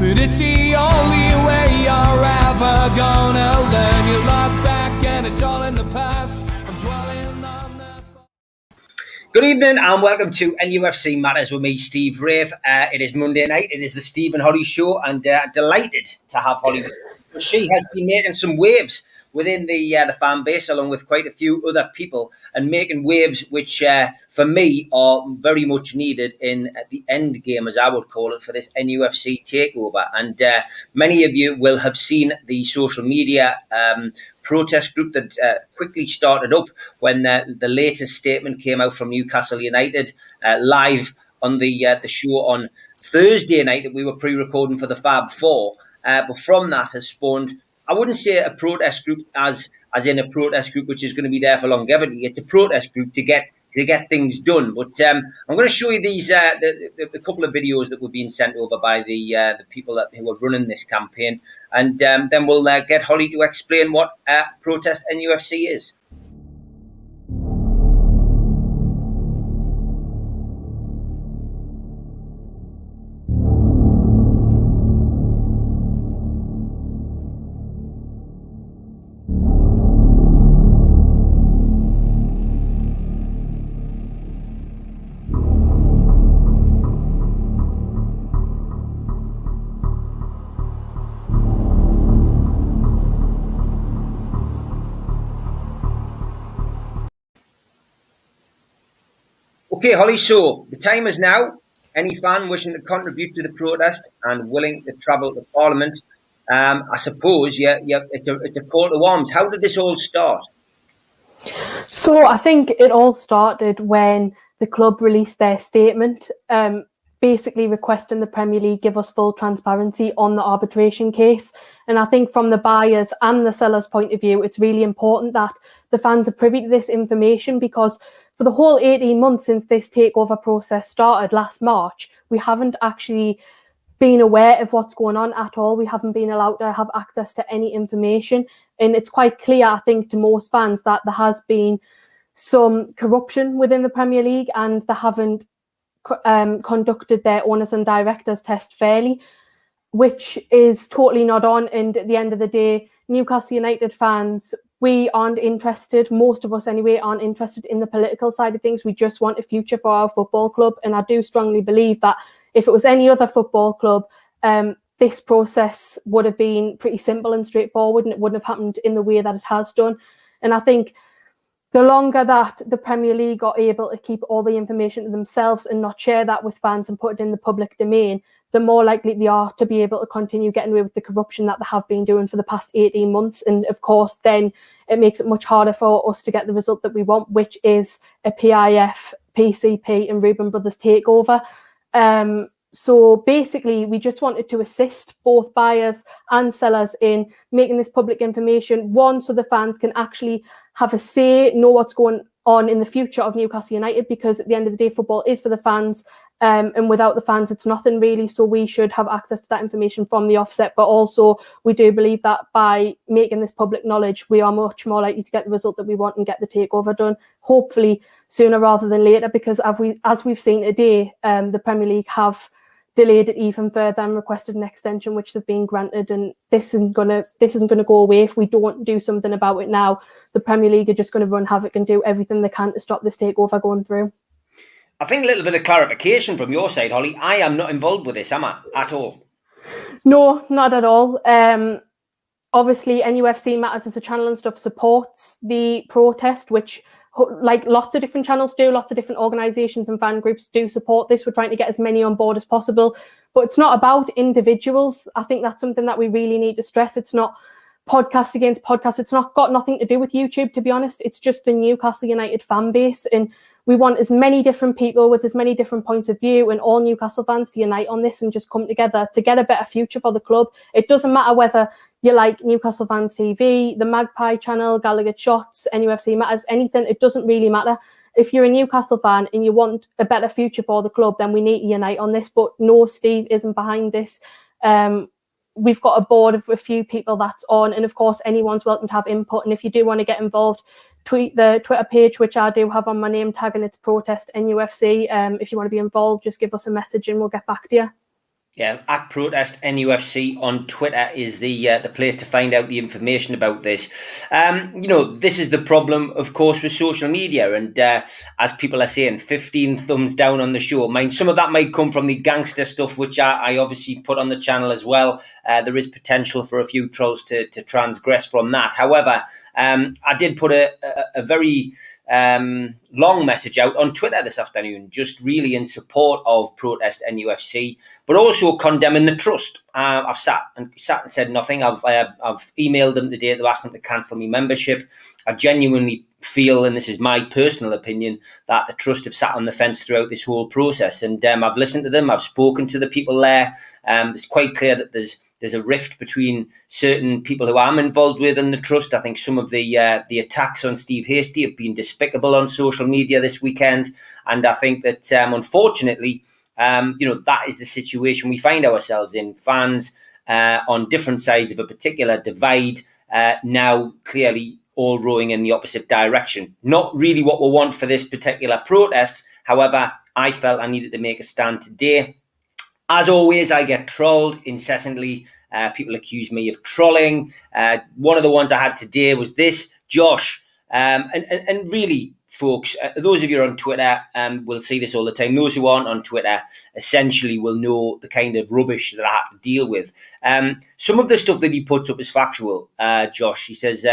but it's the only way you're ever gonna learn. You look back and it's all in the past. I'm dwelling on the... Good evening and welcome to NUFC Matters with me, Steve Wraith. It is Monday night. It is the Steve and Holly show, and delighted to have Holly. She has been making some waves within the fan base, along with quite a few other people, and making waves which, for me, are very much needed in the end game, as I would call it, for this NUFC takeover. And many of you will have seen the social media protest group that quickly started up when the latest statement came out from Newcastle United live on the show on Thursday night that we were pre-recording for the Fab Four. But from that has spawned, I wouldn't say a protest group as in a protest group which is going to be there for longevity. It's a protest group to get things done. But I'm going to show you these the couple of videos that were being sent over by the people who are running this campaign, and then we'll get Holly to explain what protest NUFC is. Okay, Holly, so the time is now. Any fan wishing to contribute to the protest and willing to travel to Parliament, I suppose, it's a call to arms. How did this all start? So I think it all started when the club released their statement, basically requesting the Premier League give us full transparency on the arbitration case. And I think from the buyers and the sellers' point of view, it's really important that the fans are privy to this information, because for the whole 18 months since this takeover process started last March, we haven't actually been aware of what's going on at all. We haven't been allowed to have access to any information. And it's quite clear, I think, to most fans that there has been some corruption within the Premier League, and they haven't conducted their owners and directors test fairly, which is totally not on. And at the end of the day, Newcastle United fans, we aren't interested, most of us anyway, aren't interested in the political side of things. We just want a future for our football club. And I do strongly believe that if it was any other football club, this process would have been pretty simple and straightforward, and it wouldn't have happened in the way that it has done. And I think the longer that the Premier League are able to keep all the information to themselves and not share that with fans and put it in the public domain, the more likely they are to be able to continue getting away with the corruption that they have been doing for the past 18 months. And of course, then it makes it much harder for us to get the result that we want, which is a PIF, PCP and Reuben Brothers takeover. So basically, we just wanted to assist both buyers and sellers in making this public information, one, so the fans can actually have a say, know what's going on in the future of Newcastle United, because at the end of the day, football is for the fans. And without the fans, it's nothing really. So we should have access to that information from the offset. But also, we do believe that by making this public knowledge, we are much more likely to get the result that we want and get the takeover done, hopefully sooner rather than later. Because as we've seen today, the Premier League have delayed it even further and requested an extension, which they've been granted. And this isn't gonna go away if we don't do something about it now. The Premier League are just going to run havoc and do everything they can to stop this takeover going through. I think a little bit of clarification from your side, Holly. I am not involved with this, am I, at all? No, not at all. Obviously, NUFC Matters as a channel and stuff supports the protest, which, like lots of different channels do, lots of different organisations and fan groups do support this. We're trying to get as many on board as possible. But it's not about individuals. I think that's something that we really need to stress. It's not podcast against podcast. It's not got nothing to do with YouTube, to be honest. It's just the Newcastle United fan base. And we want as many different people with as many different points of view and all Newcastle fans to unite on this and just come together to get a better future for the club. It doesn't matter whether you like Newcastle Fans TV, the Magpie channel, Gallagher Shots, NUFC Matters, anything. It doesn't really matter. If you're a Newcastle fan and you want a better future for the club, then we need to unite on this. But no, Steve isn't behind this. We've got a board of a few people that's on, and of course anyone's welcome to have input. And if you do want to get involved, tweet the Twitter page, which I do have on my name tag, and it's protest NUFC. If you want to be involved, just give us a message and we'll get back to you. Yeah, at Protest NUFC on Twitter is the place to find out the information about this. This is the problem, of course, with social media, and as people are saying, 15 thumbs down on the show. Some of that might come from the gangster stuff, which I obviously put on the channel as well. There is potential for a few trolls to transgress from that. However, I did put a very long message out on Twitter this afternoon, just really in support of Protest NUFC, but also condemning the trust. I've sat and said nothing. I've emailed them today to ask them to cancel my membership. I genuinely feel, and this is my personal opinion, that the trust have sat on the fence throughout this whole process. And I've listened to them. I've spoken to the people there. It's quite clear that there's a rift between certain people who I'm involved with in the trust. I think some of the attacks on Steve Hasty have been despicable on social media this weekend, and I think that unfortunately, that is the situation we find ourselves in. Fans on different sides of a particular divide, now clearly all rowing in the opposite direction. Not really what we want for this particular protest. However, I felt I needed to make a stand today. As always, I get trolled incessantly. People accuse me of trolling. One of the ones I had today was this, Josh. And really, folks, those of you on Twitter will see this all the time. Those who aren't on Twitter essentially will know the kind of rubbish that I have to deal with. Some of the stuff that he puts up is factual, Josh. He says,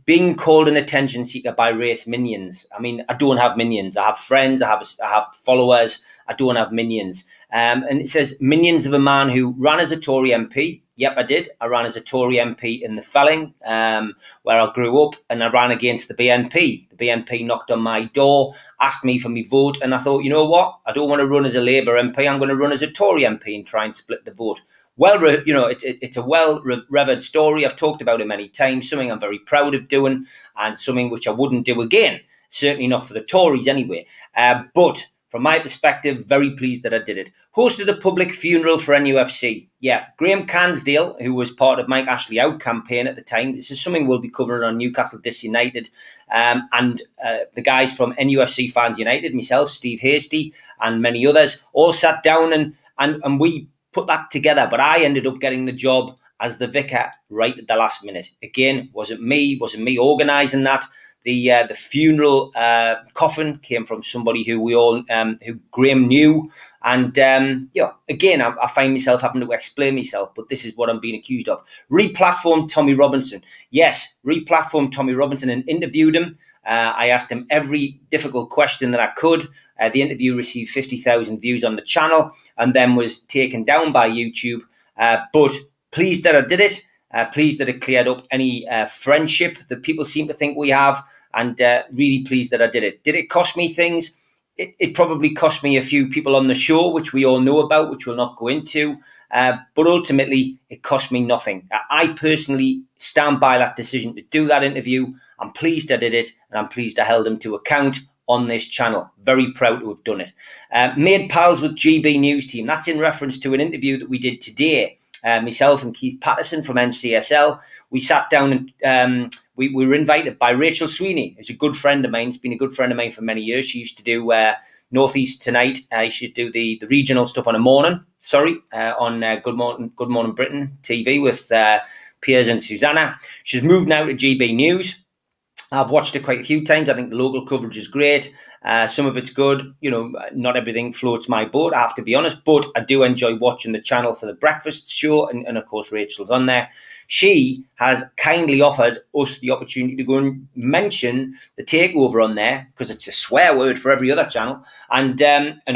being called an attention seeker by Wraith minions. I mean, I don't have minions. I have friends. I have followers. I don't have minions. And it says, minions of a man who ran as a Tory MP. Yep, I did. I ran as a Tory MP in the Felling, where I grew up, and I ran against the BNP. The BNP knocked on my door, asked me for my vote, and I thought, you know what? I don't want to run as a Labour MP. I'm going to run as a Tory MP and try and split the vote. Well, it's a well-revered story. I've talked about it many times, something I'm very proud of doing, and something which I wouldn't do again. Certainly not for the Tories anyway. But from my perspective, very pleased that I did it. Hosted a public funeral for NUFC. Yeah, Graham Cansdale, who was part of Mike Ashley Out campaign at the time. This is something we'll be covering on Newcastle United. And the guys from NUFC Fans United, myself, Steve Hasty, and many others, all sat down and we put that together. But I ended up getting the job as the vicar right at the last minute. Again, wasn't me organising that. The funeral coffin came from somebody who who Graham knew, and again, I find myself having to explain myself, but this is what I'm being accused of. Replatformed Tommy Robinson. Yes, replatformed Tommy Robinson and interviewed him. I asked him every difficult question that I could. The interview received 50,000 views on the channel and then was taken down by YouTube. But pleased that I did it. Pleased that it cleared up any friendship that people seem to think we have, and really pleased that I did it. Did it cost me things? It probably cost me a few people on the show, which we all know about, which we'll not go into. But ultimately, it cost me nothing. I personally stand by that decision to do that interview. I'm pleased I did it, and I'm pleased I held him to account on this channel. Very proud to have done it. Made pals with GB News Team. That's in reference to an interview that we did today. Myself and Keith Patterson from NCSL, we sat down and we were invited by Rachel Sweeney, who's a good friend of mine. It's been a good friend of mine for many years. She used to do Northeast Tonight. She used to do the regional stuff on a morning. On Good Morning Britain TV with Piers and Susanna. She's moved now to GB News. I've watched it quite a few times. I think the local coverage is great. Some of it's good. Not everything floats my boat, I have to be honest. But I do enjoy watching the channel for the breakfast show. And of course, Rachel's on there. She has kindly offered us the opportunity to go and mention the takeover on there, because it's a swear word for every other channel. And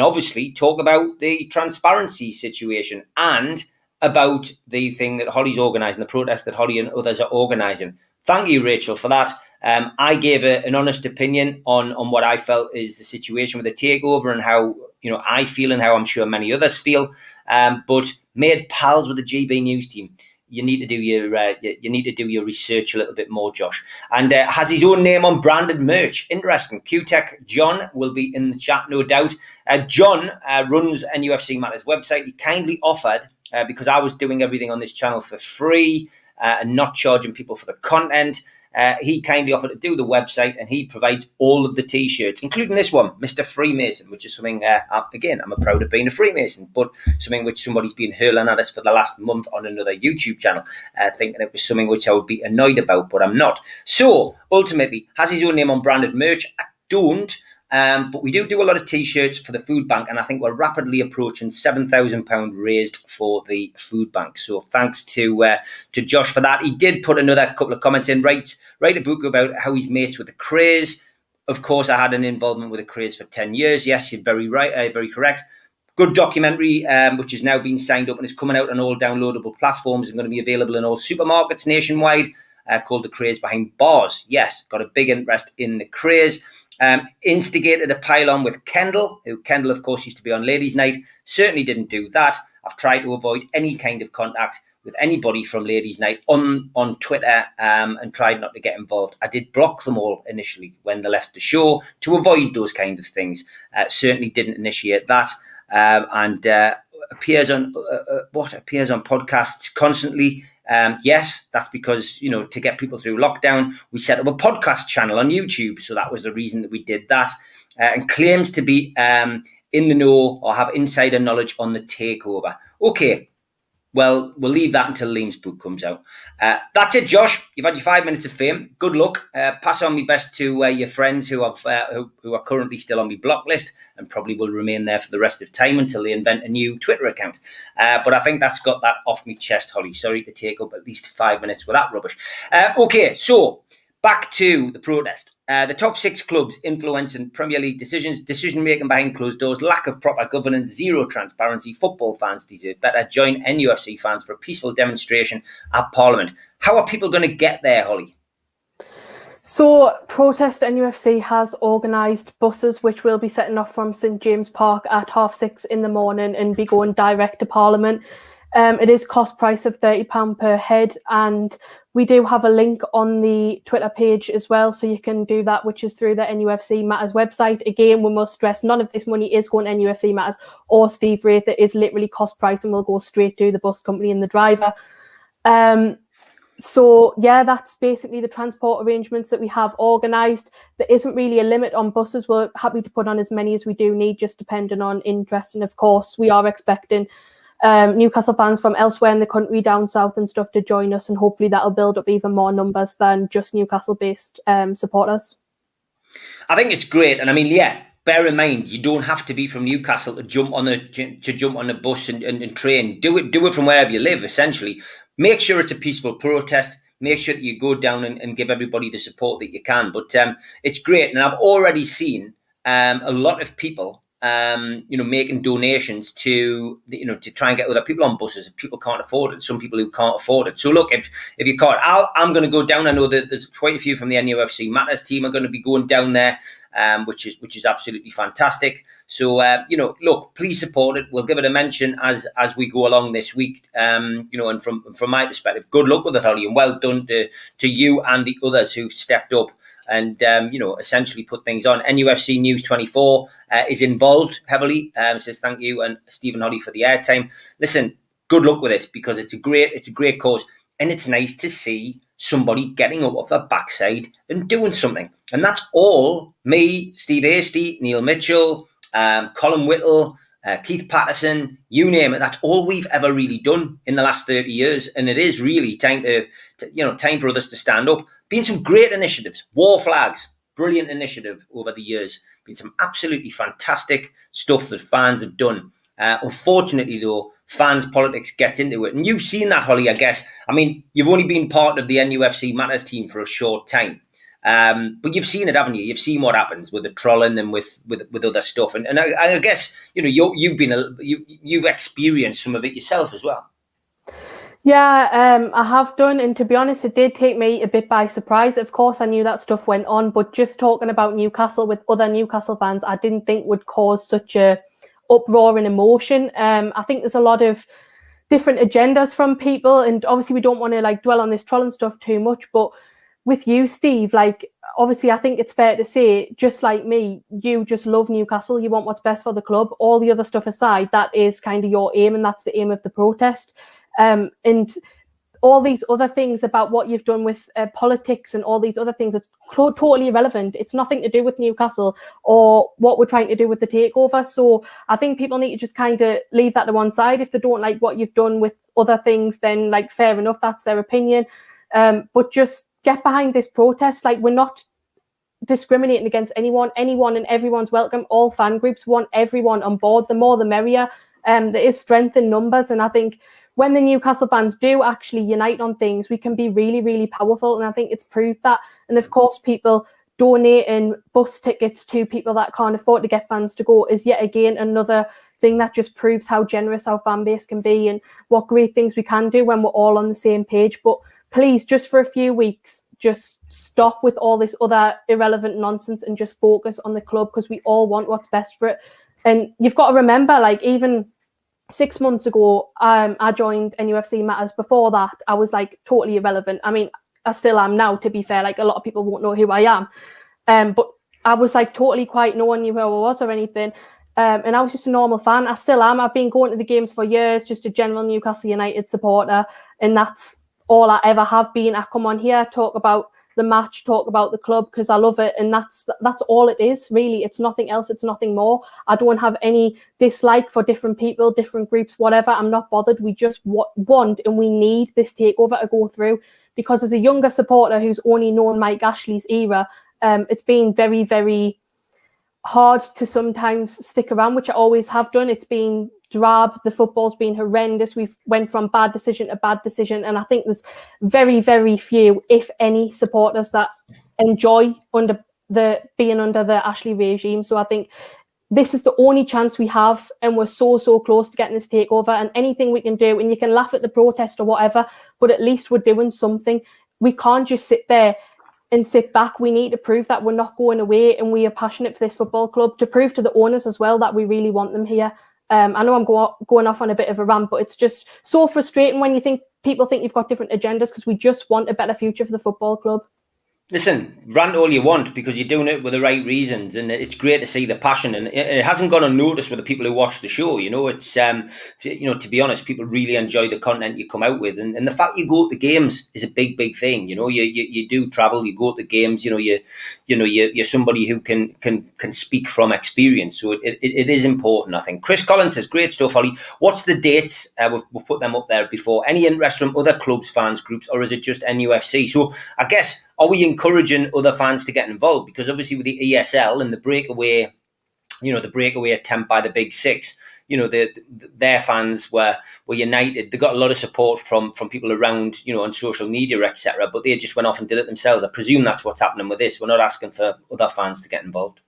obviously talk about the transparency situation and about the thing that Holly's organising, the protest that Holly and others are organising. Thank you, Rachel, for that. I gave an honest opinion on what I felt is the situation with the takeover and how I feel and how I'm sure many others feel. But made pals with the GB News Team. You need to do your research a little bit more, Josh. And has his own name on branded merch. Interesting. QTech John will be in the chat, no doubt. John runs NUFC Matters website. He kindly offered, because I was doing everything on this channel for free, and not charging people for the content. He kindly offered to do the website, and he provides all of the T-shirts, including this one, Mr. Freemason, which is something, again, I'm proud of being a Freemason, but something which somebody's been hurling at us for the last month on another YouTube channel, thinking it was something which I would be annoyed about, but I'm not. So, ultimately, has his own name on branded merch? I don't. But we do a lot of T-shirts for the food bank, and I think we're rapidly approaching £7,000 raised for the food bank. So thanks to Josh for that. He did put another couple of comments in. Write a book about how he's mates with the Craze. Of course, I had an involvement with the Craze for 10 years. Yes, you're very right, very correct. Good documentary, which has now been signed up and is coming out on all downloadable platforms and going to be available in all supermarkets nationwide, called The Craze Behind Bars. Yes, got a big interest in the Craze. Instigated a pile-on with Kendall, who Kendall, of course, used to be on Ladies' Night. Certainly didn't do that. I've tried to avoid any kind of contact with anybody from Ladies' Night on Twitter, and tried not to get involved. I did block them all initially when they left the show to avoid those kind of things. Certainly didn't initiate that, and appears on podcasts constantly. Yes, that's because, to get people through lockdown, we set up a podcast channel on YouTube. So that was the reason that we did that, and claims to be in the know or have insider knowledge on the takeover. Okay, well, we'll leave that until Liam's book comes out. That's it, Josh. You've had your 5 minutes of fame. Good luck. Pass on my best to your friends who are currently still on my block list and probably will remain there for the rest of time until they invent a new Twitter account. But I think that's got that off my chest, Holly. Sorry to take up at least 5 minutes with that rubbish. Okay, so back to the protest. The top 6 clubs influencing Premier League decision-making behind closed doors, lack of proper governance, zero transparency. Football fans deserve better. Join NUFC fans for a peaceful demonstration at Parliament. How are people going to get there, Holly? So, Protest NUFC has organised buses which will be setting off from St James Park at 6:30 in the morning and be going direct to Parliament. It is cost price of £30 per head, and we do have a link on the Twitter page as well, so you can do that, which is through the NUFC Matters website. Again, we must stress none of this money is going to NUFC Matters or Steve Wraith. It is literally cost price and will go straight to the bus company and the driver. So yeah, that's basically the transport arrangements that we have organised. There isn't really a limit on buses. We're happy to put on as many as we do need, just depending on interest. And of course, we are expecting Newcastle fans from elsewhere in the country, down south and stuff, to join us, and hopefully that'll build up even more numbers than just Newcastle-based supporters. I think it's great, and I mean, yeah, bear in mind you don't have to be from Newcastle to jump on a bus and train. Do it from wherever you live. Essentially, make sure it's a peaceful protest. Make sure that you go down and give everybody the support that you can. But it's great, and I've already seen a lot of people making donations to try and get other people on buses if people can't afford it. Some people who can't afford it. So look, if you can't, I'm going to go down. I know that there's quite a few from the NUFC Matters team are going to be going down there, which is absolutely fantastic. So look, please support it. We'll give it a mention as we go along this week. And from my perspective, good luck with it, Holly, and well done to you and the others who've stepped up and essentially put things on. NUFC News 24 is involved heavily. Says thank you, and Stephen Holly for the airtime. Listen, good luck with it, because it's a great cause, and it's nice to see somebody getting up off their backside and doing something. And that's all me, Steve Hasty, Neil Mitchell, Colin Whittle, Keith Patterson, you name it. That's all we've ever really done in the last 30 years. And it is really time for others to stand up. Been some great initiatives. War Flags, brilliant initiative over the years. Been some absolutely fantastic stuff that fans have done. Unfortunately, though, fans' politics gets into it. And you've seen that, Holly, I guess. I mean, you've only been part of the NUFC Matters team for a short time. But you've seen it, haven't you? You've seen what happens with the trolling and with other stuff. And I guess, you've experienced some of it yourself as well. Yeah, I have done, and to be honest, it did take me a bit by surprise. Of course, I knew that stuff went on, but just talking about Newcastle with other Newcastle fans, I didn't think would cause such a uproar and emotion. I think there's a lot of different agendas from people, and obviously we don't want to dwell on this trolling stuff too much, but with you, Steve, obviously I think it's fair to say, just like me, you just love Newcastle, you want what's best for the club. All the other stuff aside, that is kind of your aim, and that's the aim of the protest. And all these other things about what you've done with politics and all these other things, it's totally irrelevant. It's nothing to do with Newcastle or what we're trying to do with the takeover. So I think people need to just kind of leave that to one side. If they don't like what you've done with other things, then like fair enough, that's their opinion. But just get behind this protest. Like, we're not discriminating against anyone and everyone's welcome. All fan groups want everyone on board. The more the merrier. There is strength in numbers, and I think when the Newcastle fans do actually unite on things, we can be really, really powerful, and I think it's proved that. And of course, people donating bus tickets to people that can't afford to get fans to go is yet again another thing that just proves how generous our fan base can be and what great things we can do when we're all on the same page. But please, just for a few weeks, just stop with all this other irrelevant nonsense and just focus on the club, because we all want what's best for it. And you've got to remember, like, even 6 months ago, I joined NUFC Matters. Before that, I was like totally irrelevant. I mean, I still am now, to be fair. Like, a lot of people won't know who I am. But I was like totally quiet. No one knew who I was or anything. And I was just a normal fan. I still am. I've been going to the games for years, just a general Newcastle United supporter. And that's all I ever have been. I come on here, talk about the match, talk about the club, because I love it, and that's all it is, really. It's nothing else, it's nothing more. I don't have any dislike for different people, different groups, whatever. I'm not bothered. We just want and we need this takeover to go through, because as a younger supporter who's only known Mike Ashley's era, it's been very, very hard to sometimes stick around, which I always have done. It's been drab. The football's been horrendous. We've went from bad decision to bad decision, and I think there's very, very few, if any, supporters that enjoy being under the Ashley regime. So I think this is the only chance we have, and we're so close to getting this takeover. And anything we can do, and you can laugh at the protest or whatever, but at least we're doing something. We can't just sit there and sit back. We need to prove that we're not going away, and we are passionate for this football club, to prove to the owners as well that we really want them here. I know I'm going off on a bit of a rant, but it's just so frustrating when people think you've got different agendas, because we just want a better future for the football club. Listen, rant all you want, because you're doing it with the right reasons, and it's great to see the passion, and it hasn't gone unnoticed with the people who watch the show. You know, it's to be honest, people really enjoy the content you come out with, and the fact you go to the games is a big thing. You know, you do travel, you go to the games. You know, you're somebody who can speak from experience, so it is important. I think Chris Collins says, great stuff, Holly. What's the dates? We've put them up there before. Any interest from other clubs, fans, groups, or is it just NUFC? So I guess, are we encouraging other fans to get involved? Because obviously with the ESL and the breakaway attempt by the Big Six, you know, their fans were united. They got a lot of support from people around, you know, on social media, etc. But they just went off and did it themselves. I presume that's what's happening with this. We're not asking for other fans to get involved.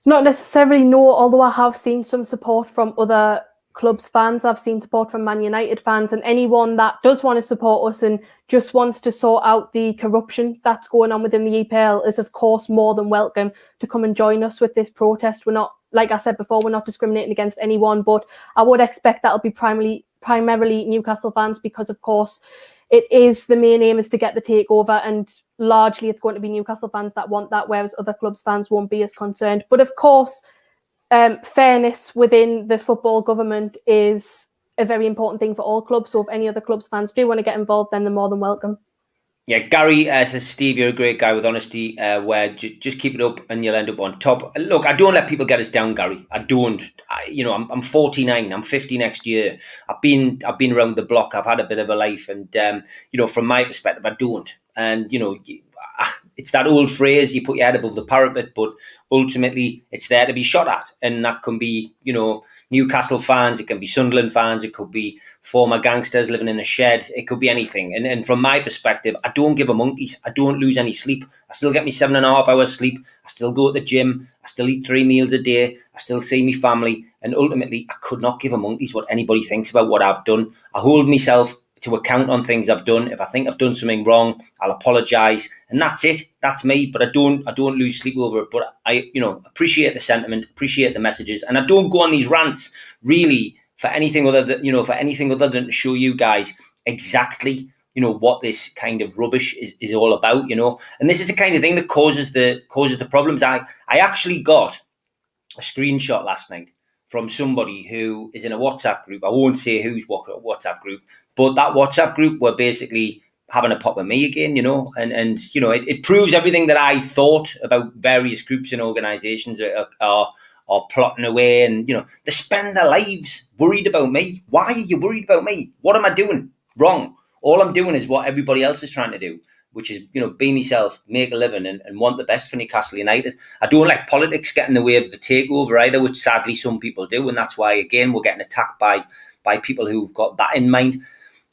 Not necessarily, no, although I have seen some support from other clubs fans. I've seen support from Man United fans, and anyone that does want to support us and just wants to sort out the corruption that's going on within the EPL is of course more than welcome to come and join us with this protest. We're not, like I said before, we're not discriminating against anyone, but I would expect that'll be primarily Newcastle fans, because of course it is, the main aim is to get the takeover, and largely it's going to be Newcastle fans that want that, whereas other clubs fans won't be as concerned. But of course, fairness within the football government is a very important thing for all clubs. So if any other clubs fans do want to get involved, then they're more than welcome. Yeah, Gary says, Steve, you're a great guy with honesty. Where just keep it up and you'll end up on top. Look, I don't let people get us down, Gary. I don't. I'm 49. I'm 50 next year. I've been around the block. I've had a bit of a life, and from my perspective, I don't. And it's that old phrase, you put your head above the parapet, but ultimately it's there to be shot at. And that can be, Newcastle fans, it can be Sunderland fans, it could be former gangsters living in a shed, it could be anything. And from my perspective, I don't give a monkeys. I don't lose any sleep. I still get me 7.5 hours sleep. I still go to the gym. I still eat 3 meals a day. I still see my family. And ultimately, I could not give a monkeys what anybody thinks about what I've done. I hold myself to account on things I've done. If I think I've done something wrong, I'll apologise, and that's it. That's me. But I don't lose sleep over it. But I appreciate the sentiment, appreciate the messages, and I don't go on these rants really for anything other than to show you guys exactly what this kind of rubbish is all about. And this is the kind of thing that causes the problems. I actually got a screenshot last night from somebody who is in a WhatsApp group. I won't say whose WhatsApp group, but that WhatsApp group were basically having a pop at me again, and it proves everything that I thought about various groups and organisations are plotting away, and they spend their lives worried about me. Why are you worried about me? What am I doing wrong? All I'm doing is what everybody else is trying to do, which is, be myself, make a living, and want the best for Newcastle United. I don't like politics getting in the way of the takeover either, which sadly some people do, and that's why, again, we're getting attacked by people who've got that in mind.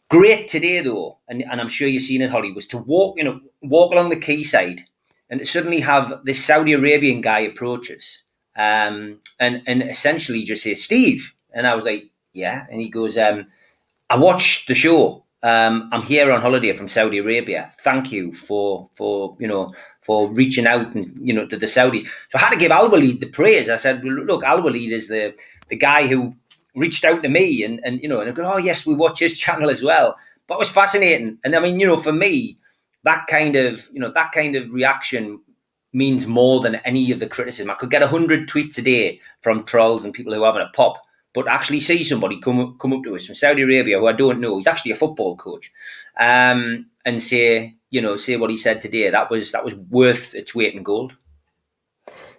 Great today, though, and I'm sure you've seen it, Holly, was to walk along the quayside and to suddenly have this Saudi Arabian guy approach us and essentially just say, "Steve," and I was like, "Yeah," and he goes, "I watched the show. I'm here on holiday from Saudi Arabia. Thank you for reaching out and to the Saudis." So I had to give Al Walid the praise. I said, "Look, Al Walid is the guy who reached out to me and I go, oh yes, we watch his channel as well." But it was fascinating, and I mean, for me, that kind of reaction means more than any of the criticism. I could get 100 tweets a day from trolls and people who are having a pop. But actually see somebody come up to us from Saudi Arabia who I don't know, he's actually a football coach, and say what he said today. That was worth its weight in gold.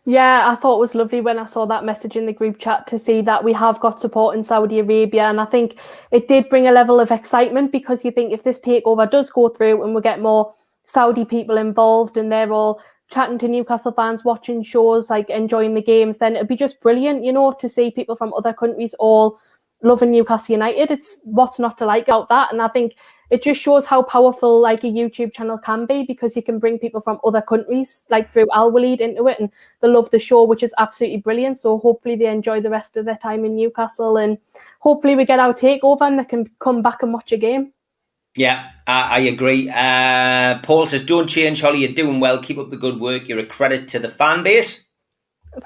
Yeah, I thought it was lovely when I saw that message in the group chat to see that we have got support in Saudi Arabia. And I think it did bring a level of excitement, because you think if this takeover does go through and we get more Saudi people involved and they're all chatting to Newcastle fans, watching shows, like enjoying the games, then it'd be just brilliant, to see people from other countries all loving Newcastle United. It's what's not to like about that. And I think it just shows how powerful like a YouTube channel can be, because you can bring people from other countries, like through Al Walid, into it, and they love the show, which is absolutely brilliant. So hopefully they enjoy the rest of their time in Newcastle, and hopefully we get our takeover and they can come back and watch a game. Yeah, I agree. Paul says, "Don't change, Holly. You're doing well. Keep up the good work. You're a credit to the fan base."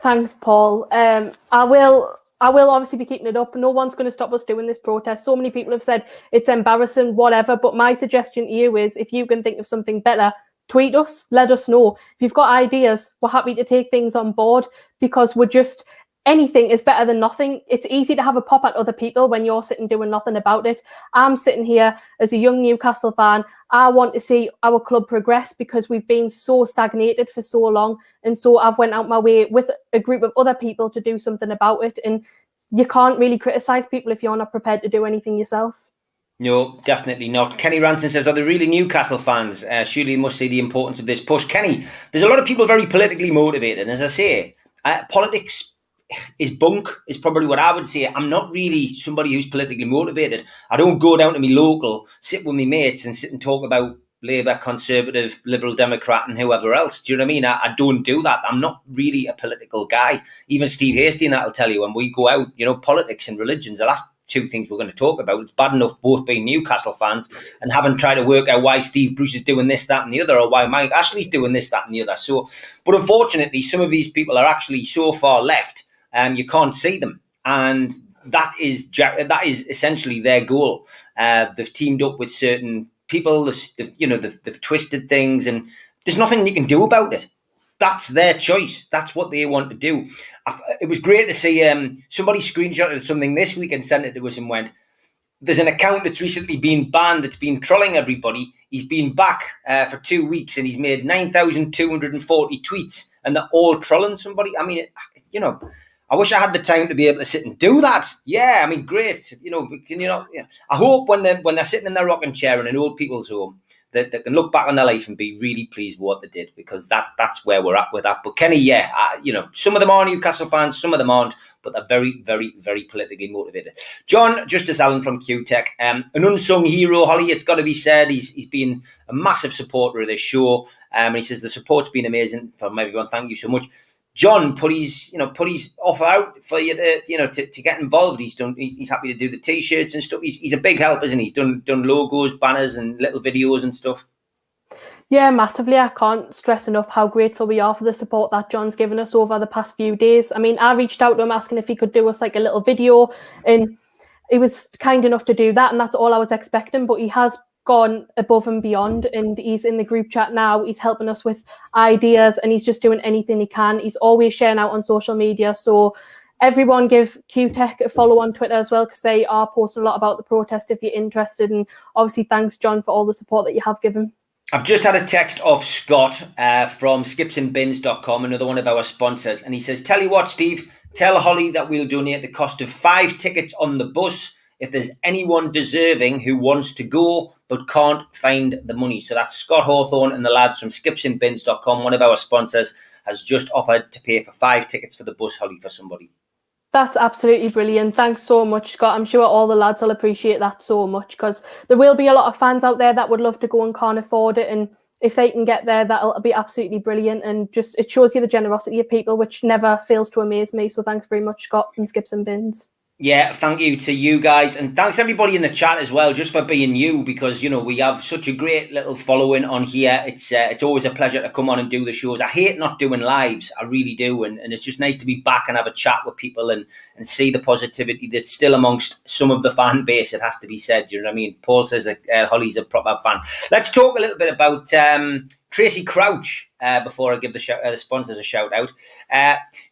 Thanks, Paul. I will obviously be keeping it up. No one's going to stop us doing this protest. So many people have said it's embarrassing, whatever. But my suggestion to you is, if you can think of something better, tweet us, let us know. If you've got ideas, we're happy to take things on board, because anything is better than nothing. It's easy to have a pop at other people when you're sitting doing nothing about it. I'm sitting here as a young Newcastle fan. I want to see our club progress, because we've been so stagnated for so long. And so I've went out my way with a group of other people to do something about it. And you can't really criticise people if you're not prepared to do anything yourself. No, definitely not. Kenny Ranson says, "Are they really Newcastle fans? Surely they must see the importance of this push." Kenny, there's a lot of people very politically motivated. And as I say, politics is bunk, is probably what I would say. I'm not really somebody who's politically motivated. I don't go down to me local, sit with me mates and sit and talk about Labour, Conservative, Liberal, Democrat and whoever else. Do you know what I mean? I don't do that. I'm not really a political guy. Even Steve Hasty and that'll tell you, when we go out, politics and religion's the last two things we're going to talk about. It's bad enough both being Newcastle fans and having tried to work out why Steve Bruce is doing this, that and the other, or why Mike Ashley's doing this, that and the other. So, but unfortunately, some of these people are actually so far left, you can't see them, and that is essentially their goal. They've teamed up with certain people. They've twisted things, and there's nothing you can do about it. That's their choice. That's what they want to do. It was great to see somebody screenshotted something this week and sent it to us and went, "There's an account that's recently been banned that's been trolling everybody. He's been back for 2 weeks and he's made 9,240 tweets and they're all trolling somebody." I mean, I wish I had the time to be able to sit and do that. Yeah, I mean, great. I hope when they're sitting in their rocking chair in an old people's home, that they can look back on their life and be really pleased with what they did, because that's where we're at with that. But Kenny, some of them are Newcastle fans, some of them aren't, but they're very, very, very politically motivated. John Justice Allen from QTech, an unsung hero, Holly, it's got to be said. He's been a massive supporter of this show. And he says the support's been amazing from everyone. Thank you so much. John put his offer out for you to get involved. He's happy to do the t-shirts and stuff. He's a big help, isn't he? He's done logos, banners, and little videos and stuff. Yeah, massively. I can't stress enough how grateful we are for the support that John's given us over the past few days. I mean, I reached out to him asking if he could do us like a little video, and he was kind enough to do that, and that's all I was expecting. But he has gone above and beyond, and he's in the group chat now. He's helping us with ideas, and he's just doing anything he can. He's always sharing out on social media. So everyone give QTech a follow on Twitter as well, because they are posting a lot about the protest if you're interested. And obviously, thanks, John, for all the support that you have given. I've just had a text off Scott from skipsandbins.com, another one of our sponsors, and he says, tell you what, Steve, tell Holly that we'll donate the cost of 5 tickets on the bus if there's anyone deserving who wants to go but can't find the money. So that's Scott Hawthorne and the lads from skipsandbins.com, one of our sponsors, has just offered to pay for 5 tickets for the bus, Holly, for somebody. That's absolutely brilliant. Thanks so much, Scott. I'm sure all the lads will appreciate that so much, because there will be a lot of fans out there that would love to go and can't afford it. And if they can get there, that'll be absolutely brilliant. And just it shows you the generosity of people, which never fails to amaze me. So thanks very much, Scott from Skips and Bins. Yeah, thank you to you guys, and thanks everybody in the chat as well, just for being you, because we have such a great little following on here. It's always a pleasure to come on and do the shows. I hate not doing lives, I really do, and it's just nice to be back and have a chat with people and see the positivity that's still amongst some of the fan base. It has to be said, you know what I mean? Paul says Holly's a proper fan. Let's talk a little bit about Tracy Crouch before I give the sponsors a shout out.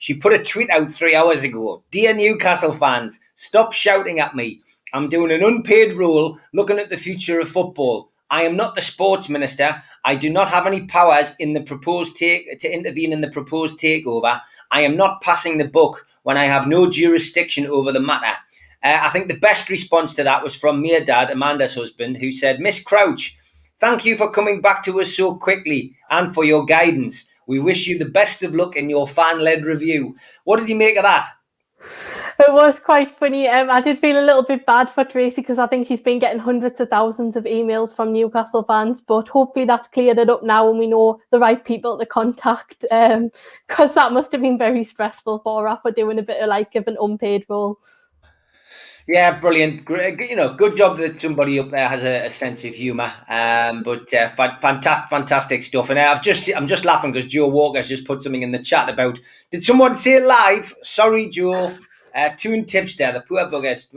She put a tweet out 3 hours ago. Dear Newcastle fans, stop shouting at me. I'm doing an unpaid role looking at the future of football. I am not the sports minister. I do not have any powers in the proposed to intervene in the proposed takeover. I am not passing the buck when I have no jurisdiction over the matter. I think the best response to that was from Mere Dad, Amanda's husband, who said, Miss Crouch, thank you for coming back to us so quickly and for your guidance. We wish you the best of luck in your fan-led review. What did you make of that? It was quite funny. I did feel a little bit bad for Tracy, because I think she's been getting hundreds of thousands of emails from Newcastle fans, but hopefully that's cleared it up now and we know the right people to contact, because that must have been very stressful for her for doing a bit of an unpaid role. Yeah, brilliant. Good job that somebody up there has a sense of humour. Fantastic stuff. And I'm just laughing because Joe Walker's just put something in the chat about, did someone say live? Sorry, Joe. Toon Tipster, the poor buggers.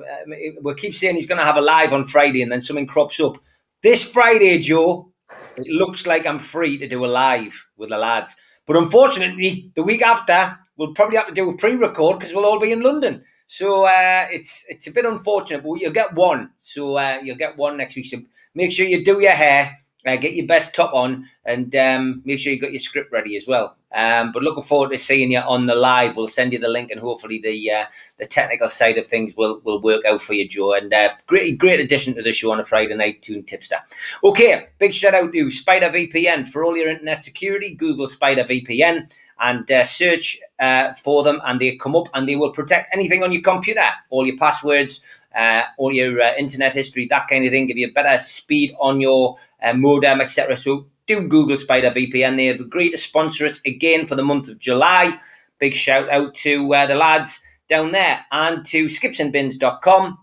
We keep saying he's going to have a live on Friday, and then something crops up. This Friday, Joe, it looks like I'm free to do a live with the lads. But unfortunately, the week after, we'll probably have to do a pre-record because we'll all be in London. So it's a bit unfortunate, but you'll get one. So you'll get one next week. So make sure you do your hair, get your best top on, and make sure you got your script ready as well. But looking forward to seeing you on the live. We'll send you the link, and hopefully the technical side of things will work out for you, Joe. And great addition to the show on a Friday night, Toon Tipster. Okay, big shout out to Spider VPN for all your internet security. Google Spider VPN and search for them, and they come up and they will protect anything on your computer, all your passwords, all your internet history, that kind of thing. Give you better speed on your modem, etc. So do Google Spider VPN. They have agreed to sponsor us again for the month of July. Big shout out to the lads down there, and to skipsandbins.com.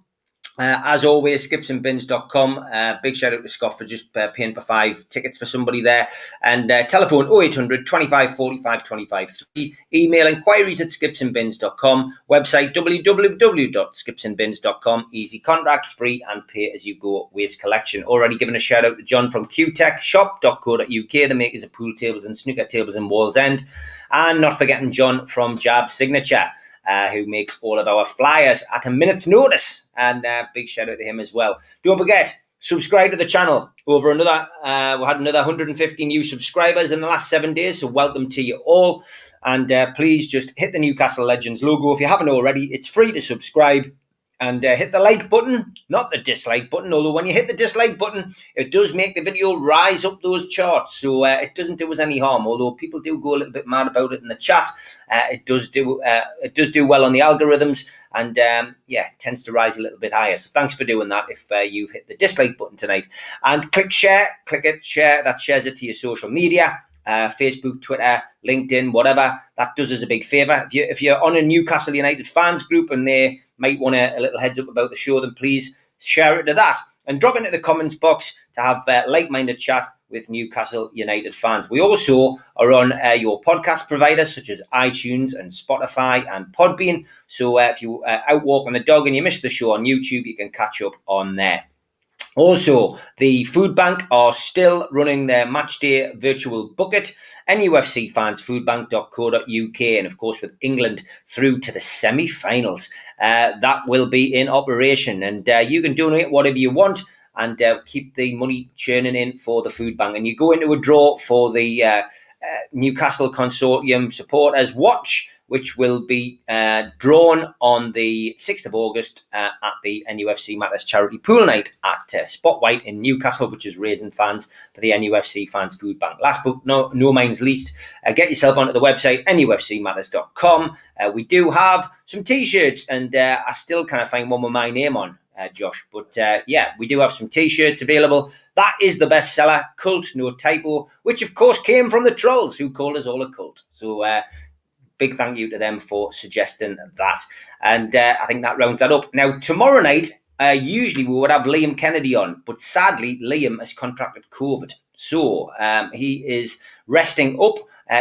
As always, skipsandbins.com. Big shout out to Scott for just paying for 5 tickets for somebody there. And telephone 0800 25 45 25 3. Email inquiries at skipsandbins.com. Website www.skipsandbins.com. Easy contract, free and pay as you go waste collection. Already given a shout out to John from qtechshop.co.uk, the makers of pool tables and snooker tables in Wallsend. And not forgetting John from Jab Signature, who makes all of our flyers at a minute's notice. And big shout out to him as well. Don't forget, subscribe to the channel. We had another 150 new subscribers in the last 7 days, so welcome to you all. And please just hit the Newcastle Legends logo if you haven't already. It's free to subscribe. And hit the like button, not the dislike button, although when you hit the dislike button, it does make the video rise up those charts. So it doesn't do us any harm, although people do go a little bit mad about it in the chat. It does do well on the algorithms, and tends to rise a little bit higher. So thanks for doing that if you've hit the dislike button tonight. And click share, that shares it to your social media. Facebook, Twitter, LinkedIn, whatever. That does us a big favour. If you're on a Newcastle United fans group and they might want a little heads up about the show, then please share it to that. And drop into the comments box to have like-minded chat with Newcastle United fans. We also are on your podcast providers such as iTunes and Spotify and Podbean. So if you out walking the dog and you missed the show on YouTube, you can catch up on there. Also, the Food Bank are still running their matchday virtual bucket. NUFC fans, foodbank.co.uk, and of course, with England through to the semi-finals, that will be in operation. And you can donate whatever you want and keep the money churning in for the Food Bank. And you go into a draw for the Newcastle Consortium Supporters Watch, which will be drawn on the 6th of August at the NUFC Matters Charity Pool Night at Spot White in Newcastle, which is raising funds for the NUFC Fans Food Bank. Last but no means least, get yourself onto the website, nufcmatters.com. We do have some T-shirts, and I still kind of find one with my name on. Josh, but yeah, we do have some T-shirts available. That is the bestseller, Cult, No Typo, which of course came from the trolls who called us all a cult. So big thank you to them for suggesting that. And I think that rounds that up. Now, tomorrow night, usually we would have Liam Kennedy on, but sadly, Liam has contracted COVID. So he is resting up.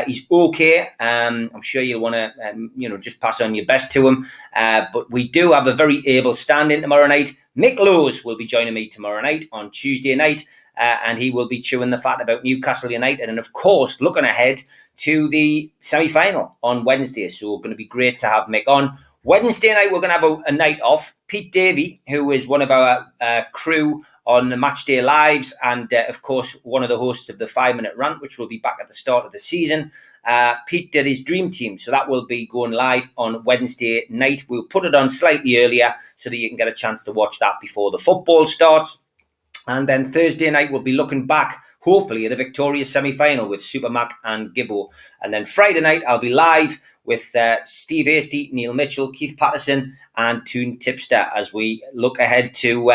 He's okay. I'm sure you'll want to, just pass on your best to him. But we do have a very able stand-in tomorrow night. Mick Lowes will be joining me tomorrow night on Tuesday night, and he will be chewing the fat about Newcastle United, and of course, looking ahead to the semi-final on Wednesday. So going to be great to have Mick on. Wednesday night, we're going to have a night off. Pete Davey, who is one of our crew on the Matchday Lives, and of course, one of the hosts of the 5-Minute Rant, which will be back at the start of the season. Pete did his Dream Team, so that will be going live on Wednesday night. We'll put it on slightly earlier so that you can get a chance to watch that before the football starts. And then Thursday night, we'll be looking back, hopefully, at a victorious semi-final with Supermac and Gibbo. And then Friday night, I'll be live with Steve Hasty, Neil Mitchell, Keith Patterson, and Toon Tipster as we look ahead to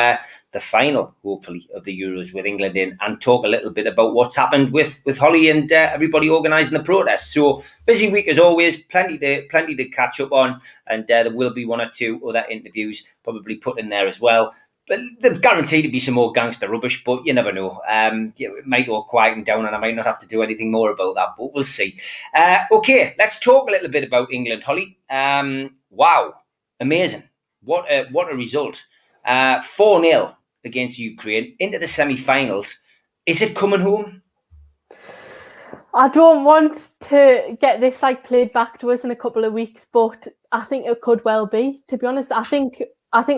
the final, hopefully, of the Euros with England in, and talk a little bit about what's happened with Holly and everybody organising the protest. So busy week as always, plenty to catch up on, and there will be one or two other interviews probably put in there as well. But there's guaranteed to be some more gangster rubbish, but you never know. It might all quieten down and I might not have to do anything more about that, but we'll see. Okay, let's talk a little bit about England, Holly. Wow, amazing. What a result. 4-0 against Ukraine into the semi-finals. Is it coming home? I don't want to get this played back to us in a couple of weeks, but I think it could well be, to be honest. I think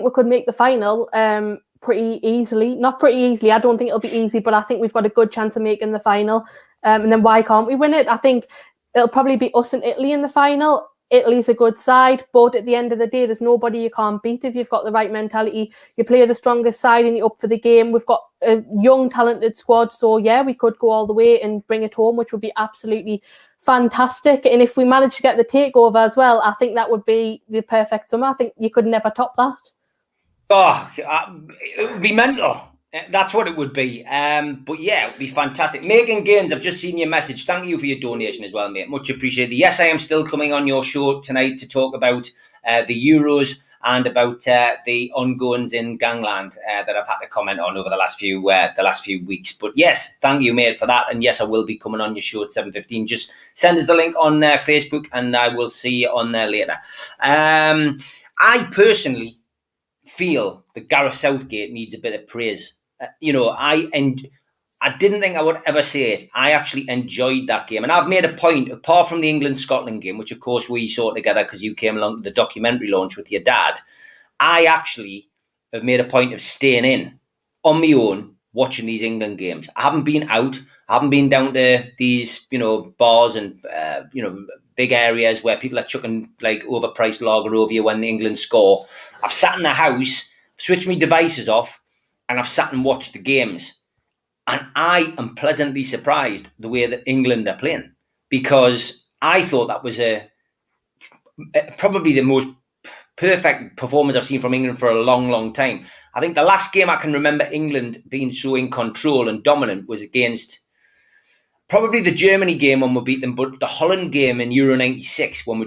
we could make the final pretty easily. Not pretty easily. I don't think it'll be easy, but I think we've got a good chance of making the final. And then why can't we win it? I think it'll probably be us and Italy in the final. Italy's a good side, but at the end of the day, there's nobody you can't beat if you've got the right mentality. You play the strongest side and you're up for the game. We've got a young, talented squad. So, yeah, we could go all the way and bring it home, which would be absolutely fantastic. And if we manage to get the takeover as well, I think that would be the perfect summer. I think you could never top that. Oh, it would be mental. That's what it would be. But yeah, it would be fantastic. Megan Gaines, I've just seen your message. Thank you for your donation as well, mate. Much appreciated. Yes, I am still coming on your show tonight to talk about the Euros and about the ongoings in Gangland that I've had to comment on over the last few weeks. But yes, thank you, mate, for that. And yes, I will be coming on your show at 7:15. Just send us the link on Facebook, and I will see you on there later. I personally feel that Gareth Southgate needs a bit of praise. I didn't think I would ever say it. I actually enjoyed that game. And I've made a point, apart from the England-Scotland game, which of course we saw together because you came along to the documentary launch with your dad, I actually have made a point of staying in on my own watching these England games. I haven't been out. I haven't been down to these, bars and, big areas where people are chucking overpriced lager over you when the England score. I've sat in the house, switched my devices off, and I've sat and watched the games. And I am pleasantly surprised the way that England are playing, because I thought that was probably the most perfect performance I've seen from England for a long, long time. I think the last game I can remember England being so in control and dominant was against probably the Germany game when we beat them, but the Holland game in Euro 96 when we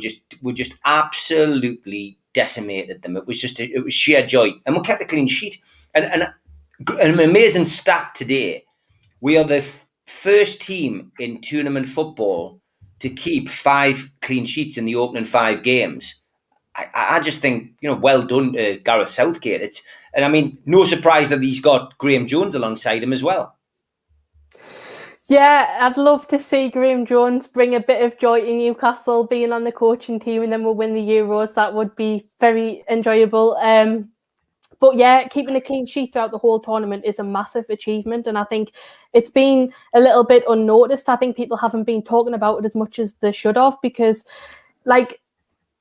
just absolutely decimated them. It was sheer joy, and we kept a clean sheet. And an amazing stat today: we are the first team in tournament football to keep 5 clean sheets in the opening 5 games. I just think, well done to Gareth Southgate. And I mean, no surprise that he's got Graham Jones alongside him as well. Yeah, I'd love to see Graham Jones bring a bit of joy to Newcastle being on the coaching team, and then we'll win the Euros. That would be very enjoyable. But yeah, keeping a clean sheet throughout the whole tournament is a massive achievement. And I think it's been a little bit unnoticed. I think people haven't been talking about it as much as they should have, because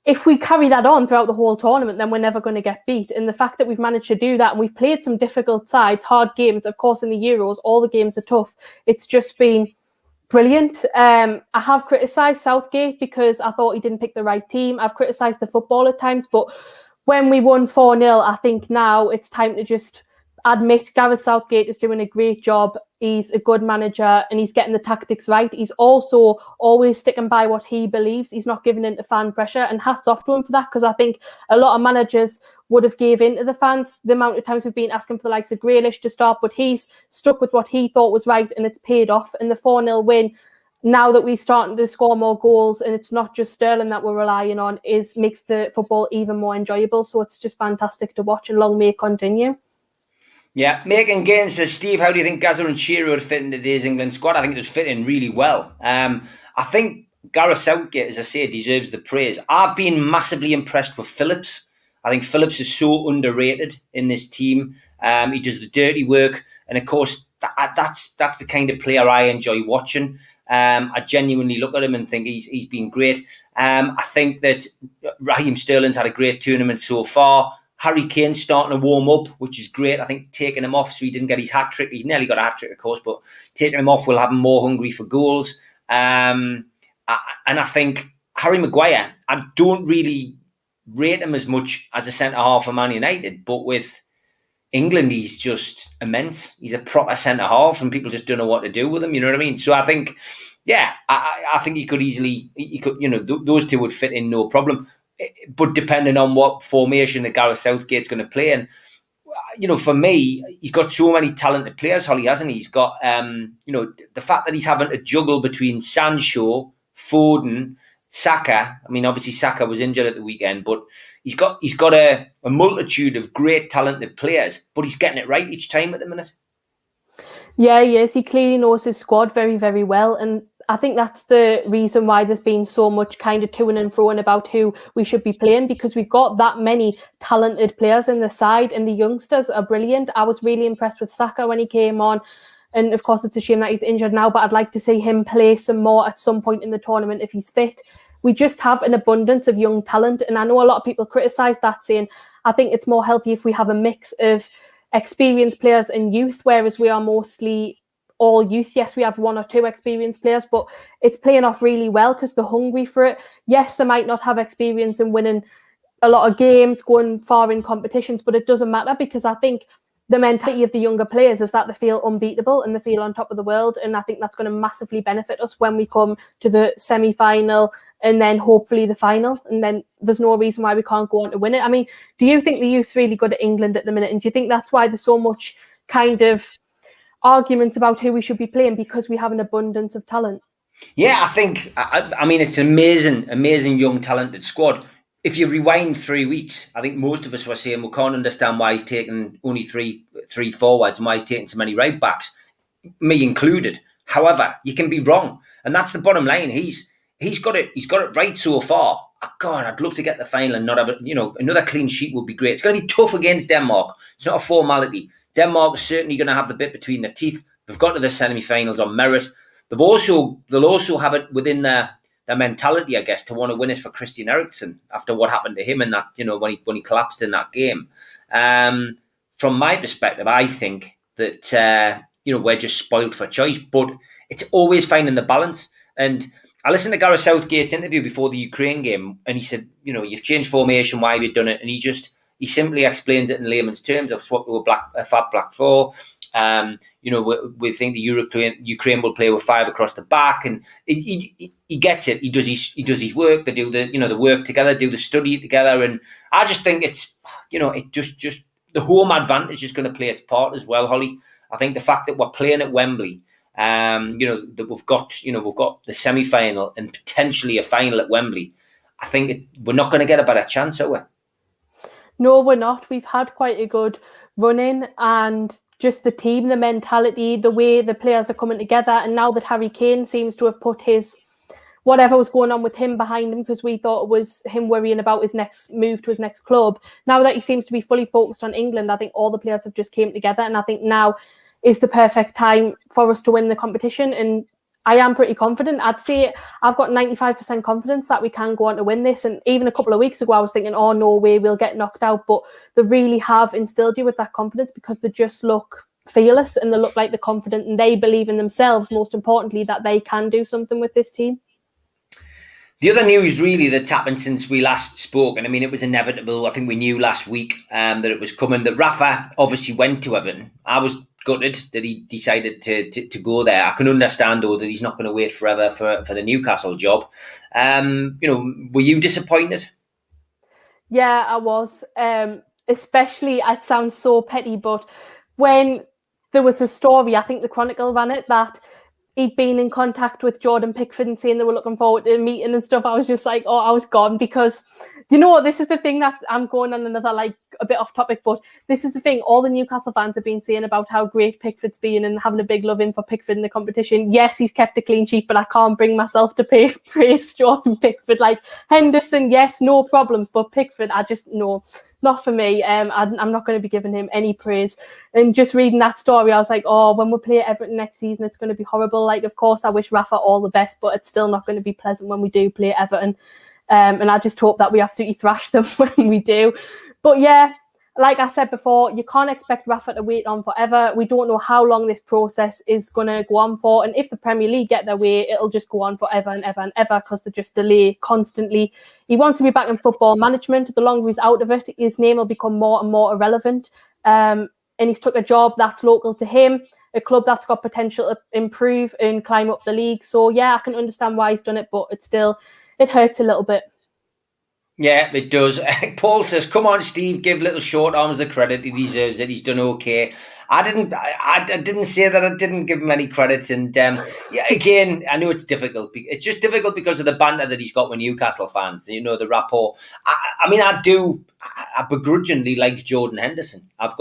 if we carry that on throughout the whole tournament, then we're never going to get beat. And the fact that we've managed to do that, and we've played some difficult sides, hard games, of course, in the Euros, all the games are tough. It's just been brilliant. I have criticised Southgate because I thought he didn't pick the right team. I've criticised the football at times, but when we won 4-0, I think now it's time to just admit Gareth Southgate is doing a great job. He's a good manager and he's getting the tactics right. He's also always sticking by what he believes. He's not giving in to fan pressure, and hats off to him for that, because I think a lot of managers would have gave in to the fans the amount of times we've been asking for the likes of Grealish to stop, but he's stuck with what he thought was right, and it's paid off. And the 4-0 win, now that we're starting to score more goals and it's not just Sterling that we're relying on, makes the football even more enjoyable. So it's just fantastic to watch, and long may it continue. Yeah, Megan Gaines says, Steve, how do you think Gazza and Shearer would fit in today's England squad? I think it would fit in really well. I think Gareth Southgate, as I say, deserves the praise. I've been massively impressed with Phillips. I think Phillips is so underrated in this team. He does the dirty work. And of course, that's the kind of player I enjoy watching. I genuinely look at him and think he's been great. I think that Raheem Sterling's had a great tournament so far. Harry Kane's starting to warm up, which is great. I think taking him off so he didn't get his hat-trick. He nearly got a hat-trick, of course, but taking him off will have him more hungry for goals. And I think Harry Maguire, I don't really rate him as much as a centre-half for Man United, but with England, he's just immense. He's a proper centre-half and people just don't know what to do with him, you know what I mean? So I think, yeah, I think he could, those two would fit in no problem. But depending on what formation that Gareth Southgate's going to play in, for me, he's got so many talented players, Holly, hasn't he? He's got, the fact that he's having to juggle between Sancho, Foden, Saka. I mean, obviously Saka was injured at the weekend, but he's got a multitude of great talented players, but he's getting it right each time at the minute. Yeah, he is. He clearly knows his squad very, very well. And I think that's the reason why there's been so much kind of to and fro about who we should be playing, because we've got that many talented players in the side and the youngsters are brilliant. I was really impressed with Saka when he came on. And of course, it's a shame that he's injured now, but I'd like to see him play some more at some point in the tournament if he's fit. We just have an abundance of young talent. And I know a lot of people criticise that, saying, I think it's more healthy if we have a mix of experienced players and youth, whereas we are mostly all youth. Yes, we have one or two experienced players, but it's playing off really well because they're hungry for it. Yes, they might not have experience in winning a lot of games, going far in competitions, but it doesn't matter, because I think the mentality of the younger players is that they feel unbeatable and they feel on top of the world. And I think that's going to massively benefit us when we come to the semi-final and then hopefully the final. And then there's no reason why we can't go on to win it. I mean, do you think the youth's really good at England at the minute? And do you think that's why there's so much kind of arguments about who we should be playing, because we have an abundance of talent? Yeah, I think, I mean, it's an amazing young talented squad. If you rewind 3 weeks, I think most of us were saying we can't understand why he's taking only three forwards and why he's taking so many right backs, me included. However, you can be wrong, and that's the bottom line. He's got it right so far. God, I'd love to get the final and not have it. Another clean sheet would be great. It's going to be tough against Denmark. It's not a formality. Denmark is certainly going to have the bit between their teeth. They've got to the semi-finals on merit. They'll also have it within their mentality, I guess, to want to win it for Christian Eriksen after what happened to him in that, when he collapsed in that game. From my perspective, I think that we're just spoiled for choice, but it's always finding the balance. And I listened to Gareth Southgate's interview before the Ukraine game, and he said, you've changed formation, why have you done it? And he simply explains it in layman's terms. I've swapped to a fat black four. We think the Ukraine will play with five across the back, and he gets it. He does his work. They do the work together, do the study together, and I just think it's it just the home advantage is going to play its part as well, Holly. I think the fact that we're playing at Wembley, that we've got the semi-final and potentially a final at Wembley. I think we're not going to get a better chance, are we? No, we're not. We've had quite a good run-in, and just the team, the mentality, the way the players are coming together. And now that Harry Kane seems to have put his whatever was going on with him behind him, because we thought it was him worrying about his next move to his next club. Now that he seems to be fully focused on England, I think all the players have just came together, and I think now is the perfect time for us to win the competition. And I am pretty confident. I'd say I've got 95% confidence that we can go on to win this. And even a couple of weeks ago, I was thinking, oh, no way, we'll get knocked out. But they really have instilled you with that confidence, because they just look fearless and they look like they're confident, and they believe in themselves, most importantly, that they can do something with this team. The other news really that's happened since we last spoke, and I mean, it was inevitable. I think we knew last week that it was coming, that Rafa obviously went to Everton. I was gutted that he decided to go there. I can understand, though, that he's not going to wait forever for the Newcastle job. Were you disappointed? Yeah, I was. Especially, it sounds so petty, but when there was a story, I think the Chronicle ran it, that he'd been in contact with Jordan Pickford and saying they were looking forward to a meeting and stuff. I was just like, oh, I was gone, because, this is the thing that I'm going on another, a bit off topic, but this is the thing. All the Newcastle fans have been saying about how great Pickford's been and having a big love in for Pickford in the competition. Yes, he's kept a clean sheet, but I can't bring myself to praise Jordan Pickford. Henderson, yes, no problems, but Pickford, no, not for me. I'm not going to be giving him any praise. And just reading that story, I was like, oh, when we play Everton next season, it's going to be horrible. Of course, I wish Rafa all the best, but it's still not going to be pleasant when we do play Everton. And I just hope that we absolutely thrash them when we do. But yeah, like I said before, you can't expect Rafa to wait on forever. We don't know how long this process is going to go on for. And if the Premier League get their way, it'll just go on forever and ever and ever, because they just delay constantly. He wants to be back in football management. The longer he's out of it, his name will become more and more irrelevant. And he's took a job that's local to him, a club that's got potential to improve and climb up the league. So yeah, I can understand why he's done it, but it hurts a little bit. Yeah, it does. Paul says, come on, Steve, give little short arms the credit. He deserves it. He's done okay. I didn't say that I didn't give him any credit. And again, I know it's difficult. It's just difficult because of the banter that he's got with Newcastle fans. The rapport. I begrudgingly like Jordan Henderson. I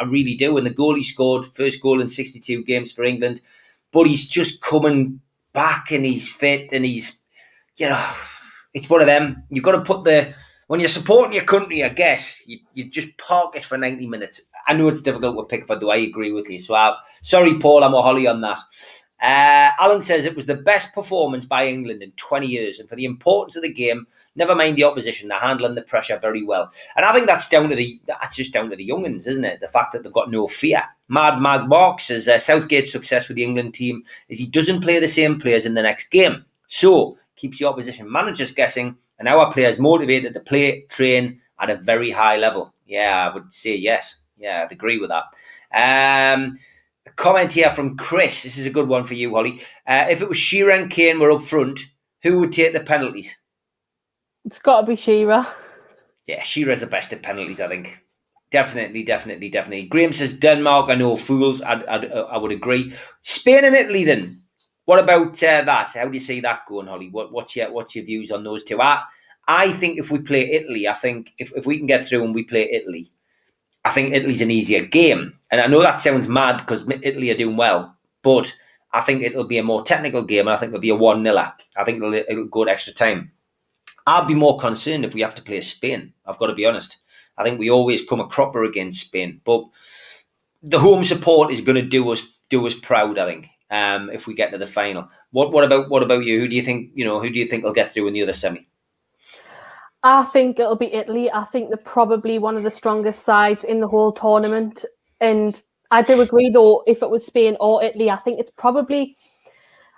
really do. And the goal he scored, first goal in 62 games for England, but he's just coming back and he's fit and he's, it's one of them. You've got to when you're supporting your country, I guess, you just park it for 90 minutes. I know it's difficult with Pickford, though. I agree with you. So, sorry, Paul, I'm a Holly on that. Alan says it was the best performance by England in 20 years. And for the importance of the game, never mind the opposition, they're handling the pressure very well. And I think that's just down to the young'uns, isn't it? The fact that they've got no fear. Mad Mag Mark says Southgate's success with the England team is he doesn't play the same players in the next game. So, keeps the opposition managers guessing, and our players motivated to play, train at a very high level. Yeah, I would say yes. Yeah, I'd agree with that. A comment here from Chris. This is a good one for you, Holly. If it was Shearer and Kane were up front, who would take the penalties? It's got to be Shearer. Yeah, Shearer's the best at penalties, I think. Definitely. Graham says Denmark are no fools. I would agree. Spain and Italy then. What about that? How do you see that going, Holly? What's your views on those two? I think if we play Italy, I think if we can get through and we play Italy, I think Italy's an easier game. And I know that sounds mad because Italy are doing well, but I think it'll be a more technical game, and I think it'll be a 1-0. I think it'll go to extra time. I'd be more concerned if we have to play Spain. I've got to be honest. I think we always come a cropper against Spain, but the home support is going to do us proud, I think. If we get to the final, what about you? Who do you think will get through in the other semi? I think it'll be Italy. I think they're probably one of the strongest sides in the whole tournament, and I do agree though. If it was Spain or Italy, I think it's probably.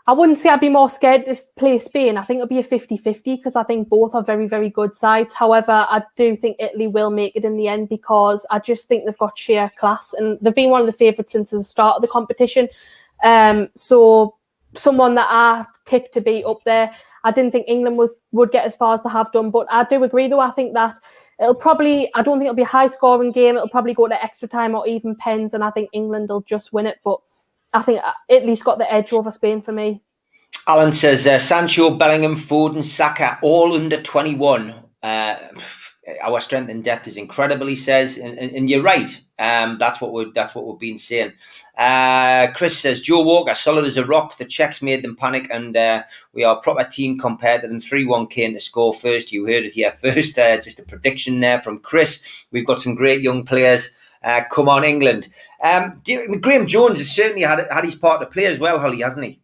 I wouldn't say I'd be more scared to play Spain. I think it'll be a 50-50 because I think both are very, very good sides. However, I do think Italy will make it in the end because I just think they've got sheer class and they've been one of the favourites since the start of the competition. So someone that I tipped to be up there. I didn't think England would get as far as they have done, but I do agree though. I think that I don't think it'll be a high scoring game. It'll probably go to extra time or even pens, and I think England will just win it. But I think Italy's got the edge over Spain for me. Alan says Sancho, Bellingham, Foden, Saka, all under 21. Our strength and depth is incredible, he says, and you're right. That's what we've been saying. Chris says Joe Walker, solid as a rock. The Czechs made them panic, and we are a proper team compared to them. 3-1 Kane to score first. You heard it here first. Just a prediction there from Chris. We've got some great young players. Come on, England. Graham Jones has certainly had his part to play as well, Holly, hasn't he?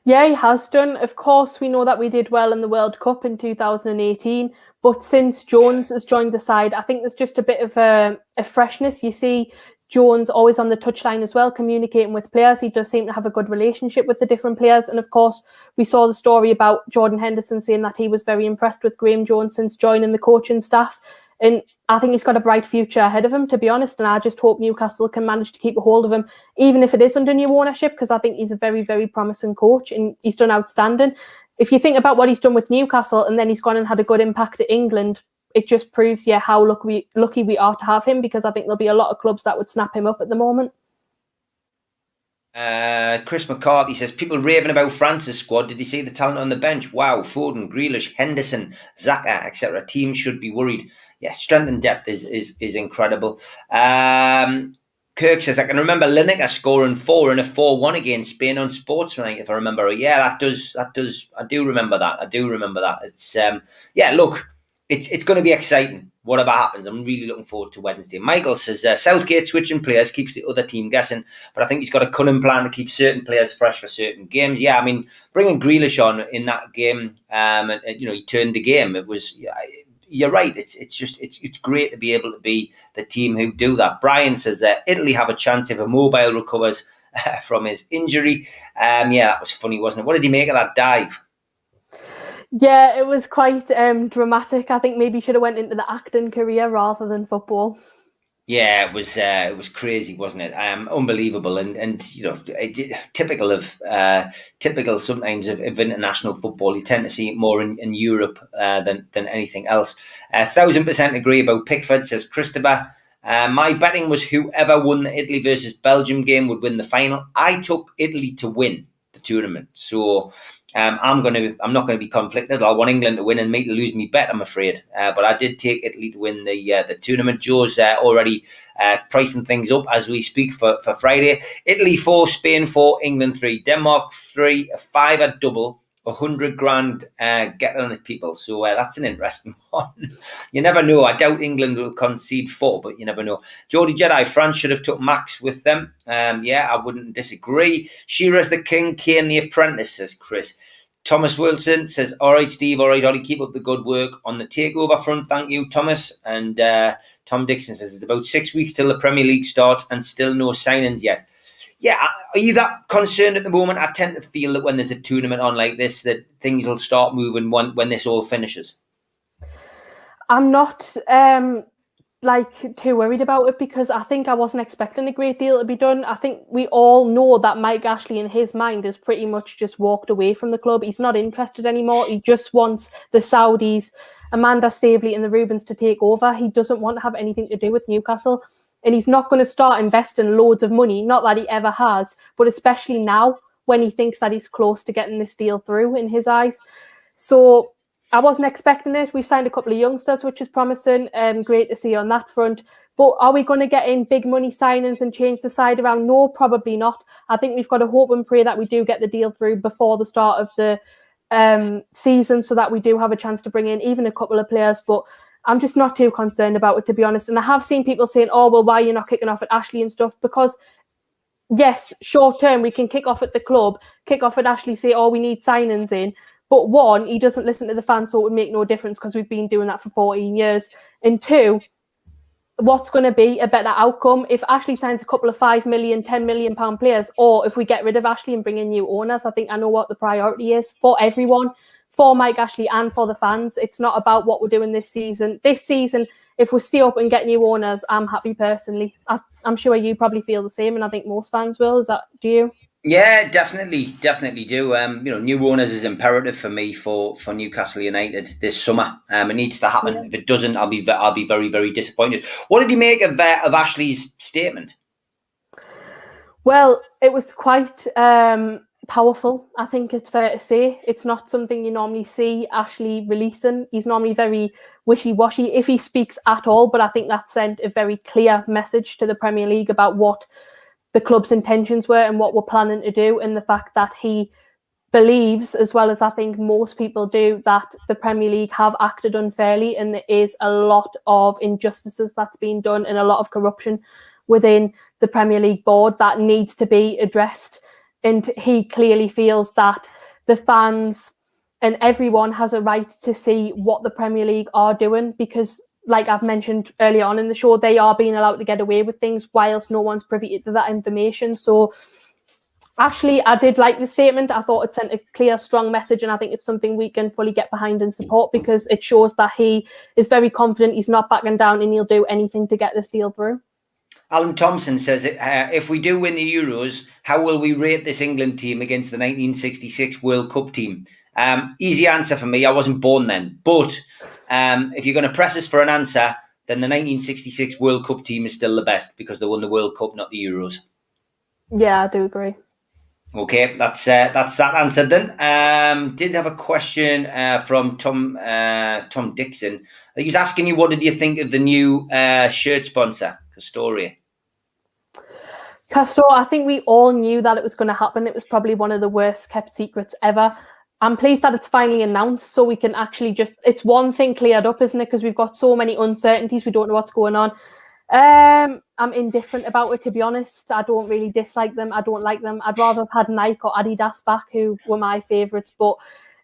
Yeah, he has done. Of course, we know that we did well in the World Cup in 2018, but since Jones has joined the side, I think there's just a bit of a freshness. You see Jones always on the touchline as well, communicating with players. He does seem to have a good relationship with the different players. And of course, we saw the story about Jordan Henderson saying that he was very impressed with Graham Jones since joining the coaching staff. And I think he's got a bright future ahead of him, to be honest. And I just hope Newcastle can manage to keep a hold of him, even if it is under new ownership, because I think he's a very, very promising coach and he's done outstanding. If you think about what he's done with Newcastle and then he's gone and had a good impact at England, it just proves, how lucky we are to have him, because I think there'll be a lot of clubs that would snap him up at the moment. Chris McCarthy says, people raving about France's squad. Did you see the talent on the bench? Wow, Foden, Grealish, Henderson, Xhaka, etc. Teams should be worried. Yeah, strength and depth is incredible. Kirk says, I can remember Lineker scoring 4 in a 4-1 against Spain on Sportsman, if I remember. Yeah, that does. I do remember that. It's look, it's going to be exciting. Whatever happens, I'm really looking forward to Wednesday. Michael says, Southgate switching players keeps the other team guessing, but I think he's got a cunning plan to keep certain players fresh for certain games. Yeah, I mean, bringing Grealish on in that game, and he turned the game. It was, you're right. It's great to be able to be the team who do that. Brian says Italy have a chance if Immobile recovers from his injury. That was funny, wasn't it? What did you make of that dive? Yeah, it was quite dramatic. I think maybe he should have went into the acting career rather than football. Yeah, it was crazy, wasn't it? Unbelievable, and typical sometimes of international football. You tend to see it more in Europe than anything else. 1,000% agree about Pickford, says Christopher. My betting was whoever won the Italy versus Belgium game would win the final. I took Italy to win the tournament, so I'm not going to be conflicted. I want England to win and me to lose me bet, I'm afraid. But I did take Italy to win the tournament. Joe's already pricing things up as we speak for Friday. Italy 4, Spain 4, England 3, Denmark 3, a 5 double, 100 grand get on it, people. So that's an interesting one. You never know. I doubt England will concede 4, but you never know. Jody Jedi, France should have took Max with them. I wouldn't disagree. Shearer's the king, Kane the apprentice, says Chris. Thomas Wilson says, all right, Steve, all right, Ollie, keep up the good work on the takeover front. Thank you, Thomas. And Tom Dixon says, it's about 6 weeks till the Premier League starts and still no signings yet. Yeah, are you that concerned at the moment? I tend to feel that when there's a tournament on like this, that things will start moving when this all finishes. I'm not too worried about it, because I think I wasn't expecting a great deal to be done. I think we all know that Mike Ashley in his mind has pretty much just walked away from the club. He's not interested anymore. He just wants the Saudis, Amanda Staveley and the Rubens to take over. He doesn't want to have anything to do with Newcastle. And he's not going to start investing loads of money, not that he ever has, but especially now when he thinks that he's close to getting this deal through in his eyes. So I wasn't expecting it. We've signed a couple of youngsters, which is promising. Great to see on that front. But are we going to get in big money signings and change the side around? No, probably not. I think we've got to hope and pray that we do get the deal through before the start of the season, so that we do have a chance to bring in even a couple of players. But I'm just not too concerned about it, to be honest. And I have seen people saying, oh, well, why are you not kicking off at Ashley and stuff? Because, yes, short term, we can kick off at the club, kick off at Ashley, say, oh, we need signings in. But one, he doesn't listen to the fans, so it would make no difference because we've been doing that for 14 years. And two, what's going to be a better outcome if Ashley signs a couple of £5 million, £10 million players, or if we get rid of Ashley and bring in new owners? I know what the priority is for everyone, for Mike Ashley and for the fans. It's not about what we're doing this season. This season, if we stay up and get new owners, I'm happy personally. I'm sure you probably feel the same, and I think most fans will. Do you? Yeah, definitely do. New owners is imperative for me for Newcastle United this summer. It needs to happen. Yeah. If it doesn't, I'll be very, very disappointed. What did you make of Ashley's statement? Well, it was quite powerful, I think it's fair to say. It's not something you normally see Ashley releasing. He's normally very wishy-washy if he speaks at all, but I think that sent a very clear message to the Premier League about what the club's intentions were and what we're planning to do, and the fact that he believes, as well as I think most people do, that the Premier League have acted unfairly and there is a lot of injustices that's been done and a lot of corruption within the Premier League board that needs to be addressed. And he clearly feels that the fans and everyone has a right to see what the Premier League are doing, because, like I've mentioned earlier on in the show, they are being allowed to get away with things whilst no one's privy to that information. So actually, I did like the statement. I thought it sent a clear, strong message, and I think it's something we can fully get behind and support, because it shows that he is very confident, he's not backing down, and he'll do anything to get this deal through. Alan Thompson says, if we do win the Euros, how will we rate this England team against the 1966 World Cup team? Easy answer for me. I wasn't born then. But if you're going to press us for an answer, then the 1966 World Cup team is still the best, because they won the World Cup, not the Euros. Yeah, I do agree. Okay, that's that answered then. Did have a question from Tom Dixon. He was asking you, what did you think of the new shirt sponsor, Castoria? Castro, I think we all knew that it was going to happen. It was probably one of the worst kept secrets ever. I'm pleased that it's finally announced, so we can actually it's one thing cleared up, isn't it? Because we've got so many uncertainties, we don't know what's going on. I'm indifferent about it, to be honest. I don't really dislike them. I don't like them. I'd rather have had Nike or Adidas back, who were my favourites, but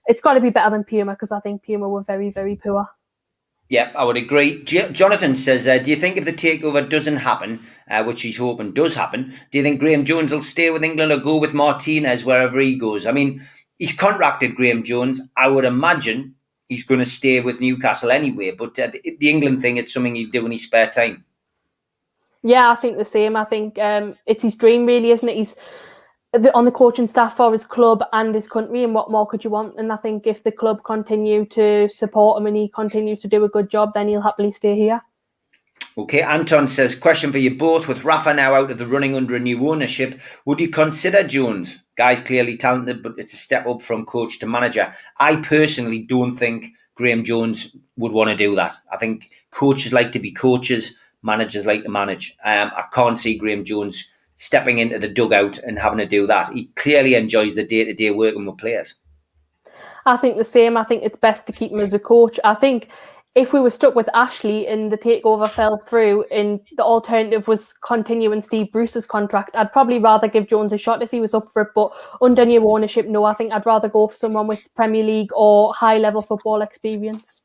it's got to be better than Puma, because I think Puma were very, very poor. Yeah, I would agree. Jonathan says, do you think if the takeover doesn't happen, which he's hoping does happen, do you think Graham Jones will stay with England or go with Martinez wherever he goes? I mean, he's contracted Graham Jones. I would imagine he's going to stay with Newcastle anyway, but the England thing, it's something he'll do in his spare time. Yeah, I think the same. I think it's his dream, really, isn't it? He's on the coaching staff for his club and his country, and what more could you want? And I think if the club continue to support him and he continues to do a good job, then he'll happily stay here. Okay, Anton says, question for you both. With Rafa now out of the running under a new ownership, would you consider Jones? Guy's clearly talented, but it's a step up from coach to manager. I personally don't think Graham Jones would want to do that. I think coaches like to be coaches, managers like to manage. I can't see Graham Jones stepping into the dugout and having to do that. He clearly enjoys the day-to-day working with players. I think the same. I think it's best to keep him as a coach. I think if we were stuck with Ashley and the takeover fell through and the alternative was continuing Steve Bruce's contract, I'd probably rather give Jones a shot if he was up for it. But under new ownership, no, I think I'd rather go for someone with Premier League or high-level football experience.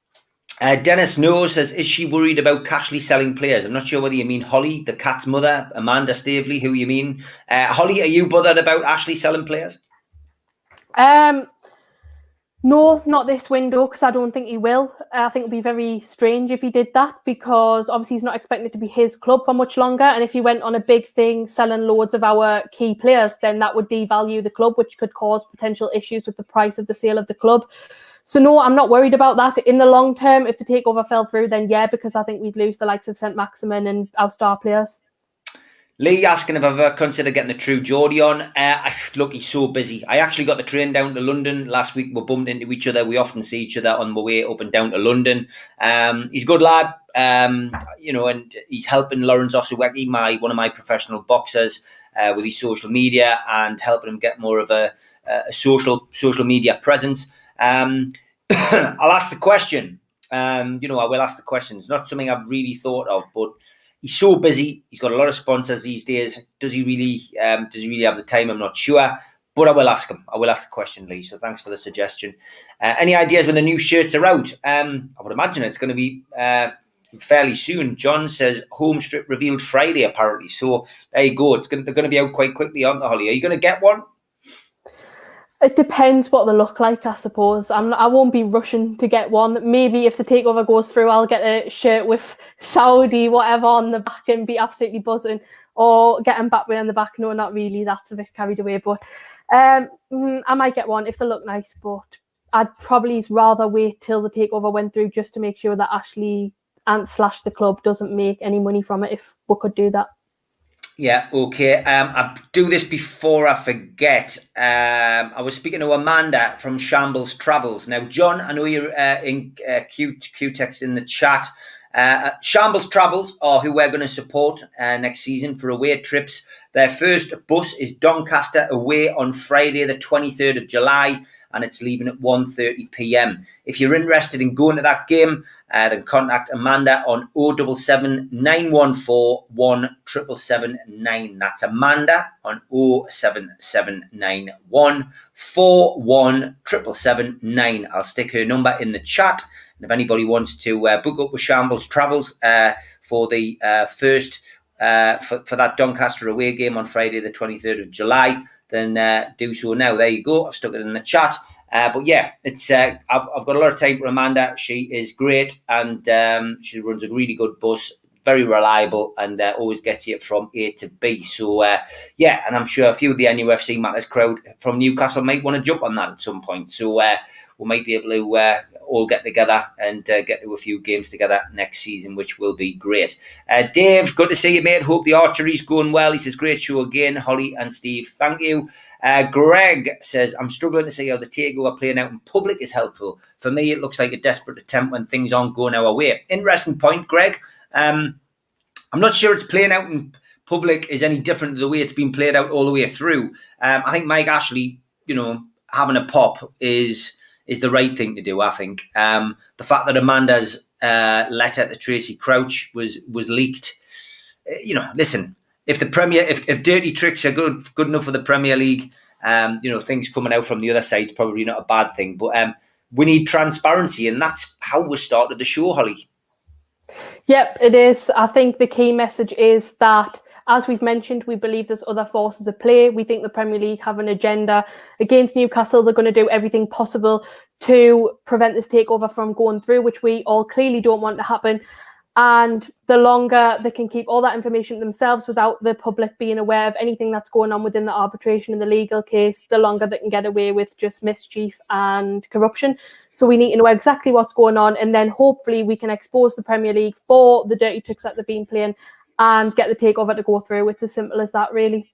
Dennis Knows says, is she worried about casually selling players? I'm not sure whether you mean Holly, the cat's mother, Amanda Stavely, who you mean. Holly, are you bothered about Ashley selling players? No, not this window, because I don't think he will. I think it would be very strange if he did that, because obviously he's not expecting it to be his club for much longer. And if he went on a big thing selling loads of our key players, then that would devalue the club, which could cause potential issues with the price of the sale of the club. So no, I'm not worried about that. In the long term, if the takeover fell through, then yeah, because I think we'd lose the likes of St. Maximin and our star players. Lee asking if I've ever considered getting the True Geordie on. Look, he's so busy. I actually got the train down to London last week. We bumped into each other. We often see each other on the way up and down to London. He's a good lad, and he's helping Lawrence Osuweki, one of my professional boxers, with his social media and helping him get more of a social media presence. I'll ask the question. I will ask the question. It's not something I've really thought of, but he's so busy. He's got a lot of sponsors these days. Does he really have the time? I'm not sure, but I will ask him. I will ask the question, Lee. So thanks for the suggestion. Any ideas when the new shirts are out? I would imagine it's going to be fairly soon. John says home strip revealed Friday, apparently. So there you go. They're going to be out quite quickly, aren't they, Holly? Are you going to get one? It depends what they look like, I suppose. I won't be rushing to get one. Maybe if the takeover goes through, I'll get a shirt with Saudi, whatever, on the back and be absolutely buzzing. Or get Mbappe on the back. No, not really. That's a bit carried away. But I might get one if they look nice. But I'd probably rather wait till the takeover went through just to make sure that Ashley and / the club doesn't make any money from it, if we could do that. Yeah, okay. I'll do this before I forget. I was speaking to Amanda from Shambles Travels. Now, John, I know you're in Q-Text in the chat. Shambles Travels are who we're going to support next season for away trips. Their first bus is Doncaster away on Friday, the 23rd of July, and it's leaving at 1:30 p.m. If you're interested in going to that game, then contact Amanda on 077 914 1779. That's Amanda on 07791 1779. I'll stick her number in the chat. And if anybody wants to book up with Shambles Travels for the first for that Doncaster away game on Friday, the 23rd of July, then do so now. There you go. I've stuck it in the chat. But yeah, it's I've got a lot of time for Amanda. She is great, and she runs a really good bus, very reliable, and always gets you from A to B. So yeah, and I'm sure a few of the NUFC Matters crowd from Newcastle might want to jump on that at some point. So we might be able to all get together and get to a few games together next season, which will be great. Dave, good to see you, mate. Hope the archery's going well. He says, great show again, Holly and Steve. Thank you. Greg says, I'm struggling to see how the takeover playing out in public is helpful. For me, it looks like a desperate attempt when things aren't going our way. Interesting point, Greg. I'm not sure it's playing out in public is any different to the way it's been played out all the way through. I think Mike Ashley, having a pop is the right thing to do, I think. The fact that Amanda's letter to Tracy Crouch was leaked, listen, if dirty tricks are good enough for the Premier League, things coming out from the other side is probably not a bad thing. But we need transparency, and that's how we started the show, Holly. Yep, it is. I think the key message is that, as we've mentioned, we believe there's other forces at play. We think the Premier League have an agenda against Newcastle. They're going to do everything possible to prevent this takeover from going through, which we all clearly don't want to happen. And the longer they can keep all that information themselves without the public being aware of anything that's going on within the arbitration and the legal case, the longer they can get away with just mischief and corruption. So we need to know exactly what's going on, and then hopefully we can expose the Premier League for the dirty tricks that they've been playing and get the takeover to go through. It's as simple as that, really.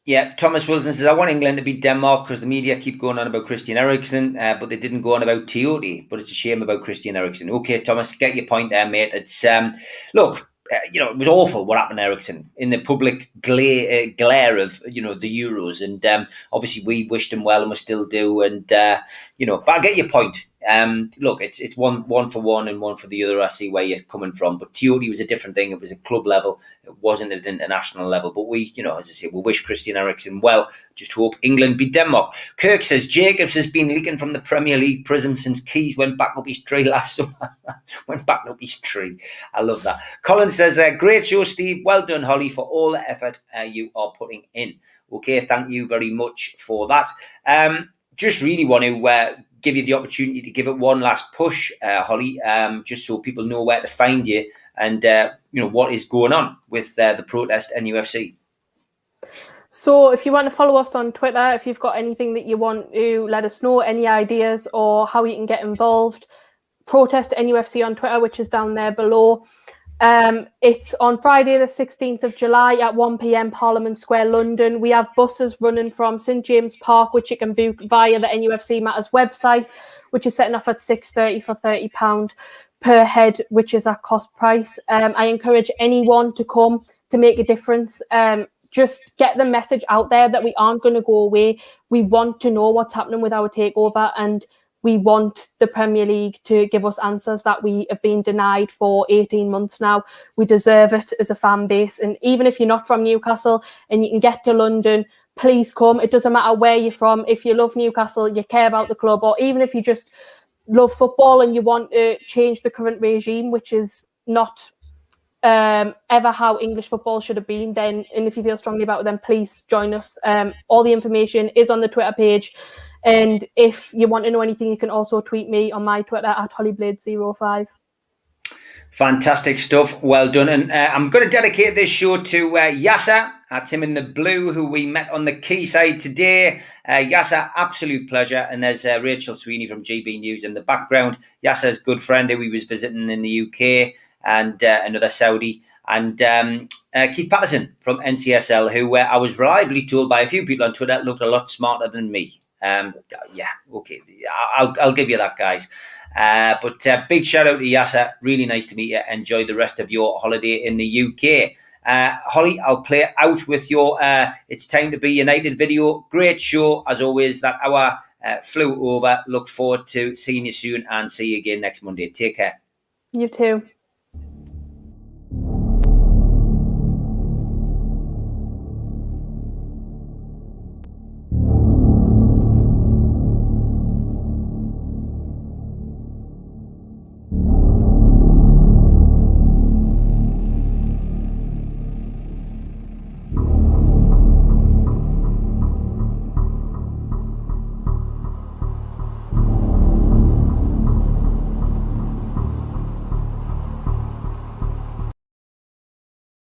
Yeah, Thomas Wilson says, I want England to beat Denmark because the media keep going on about Christian Eriksen, but they didn't go on about Teote. But it's a shame about Christian Eriksen. Okay, Thomas, get your point there, mate. It's look, it was awful what happened to Eriksen in the public glare of the Euros, and obviously we wished him well, and we still do. And but I get your point. Look, it's one for one and one for the other. I see where you're coming from, but Teote was a different thing. It was a club level. It wasn't at an international level. But we, as I say, we wish Christian Eriksen well. Just hope England beat Denmark. Kirk says Jacobs has been leaking from the Premier League prism since Keys went back up his tree last summer. Went back up his tree. I love that. Colin says, great show, Steve. Well done, Holly, for all the effort you are putting in. Okay, thank you very much for that. Just really want to give you the opportunity to give it one last push, Holly, just so people know where to find you and what is going on with the protest NUFC. So if you want to follow us on Twitter, if you've got anything that you want to let us know, any ideas or how you can get involved, protest NUFC on Twitter, which is down there below. It's on Friday the 16th of July at 1 p.m. Parliament Square, London. We have buses running from St James Park, which you can book via the NUFC Matters website, which is setting off at 6:30 for £30 per head, which is our cost price. I encourage anyone to come to make a difference. Just get the message out there that we aren't going to go away. We want to know what's happening with our takeover, and we want the Premier League to give us answers that we have been denied for 18 months now. We deserve it as a fan base. And even if you're not from Newcastle and you can get to London, please come. It doesn't matter where you're from. If you love Newcastle, you care about the club, or even if you just love football and you want to change the current regime, which is not ever how English football should have been, then, and if you feel strongly about it, then please join us. All the information is on the Twitter page. And if you want to know anything, you can also tweet me on my Twitter at hollyblades05. Fantastic stuff. Well done. And I'm going to dedicate this show to Yasser. That's him in the blue, who we met on the quayside today. Yasser, absolute pleasure. And there's Rachel Sweeney from GB News in the background. Yasser's good friend who he was visiting in the UK, and another Saudi. And Keith Patterson from NCSL, who I was reliably told by a few people on Twitter looked a lot smarter than me. Yeah, okay, I'll give you that, guys. But big shout out to Yasser. Really nice to meet you. Enjoy the rest of your holiday in the UK. Holly, I'll play it out with your It's Time to Be United video. Great show, as always, that hour flew over. Look forward to seeing you soon and see you again next Monday. Take care. You too.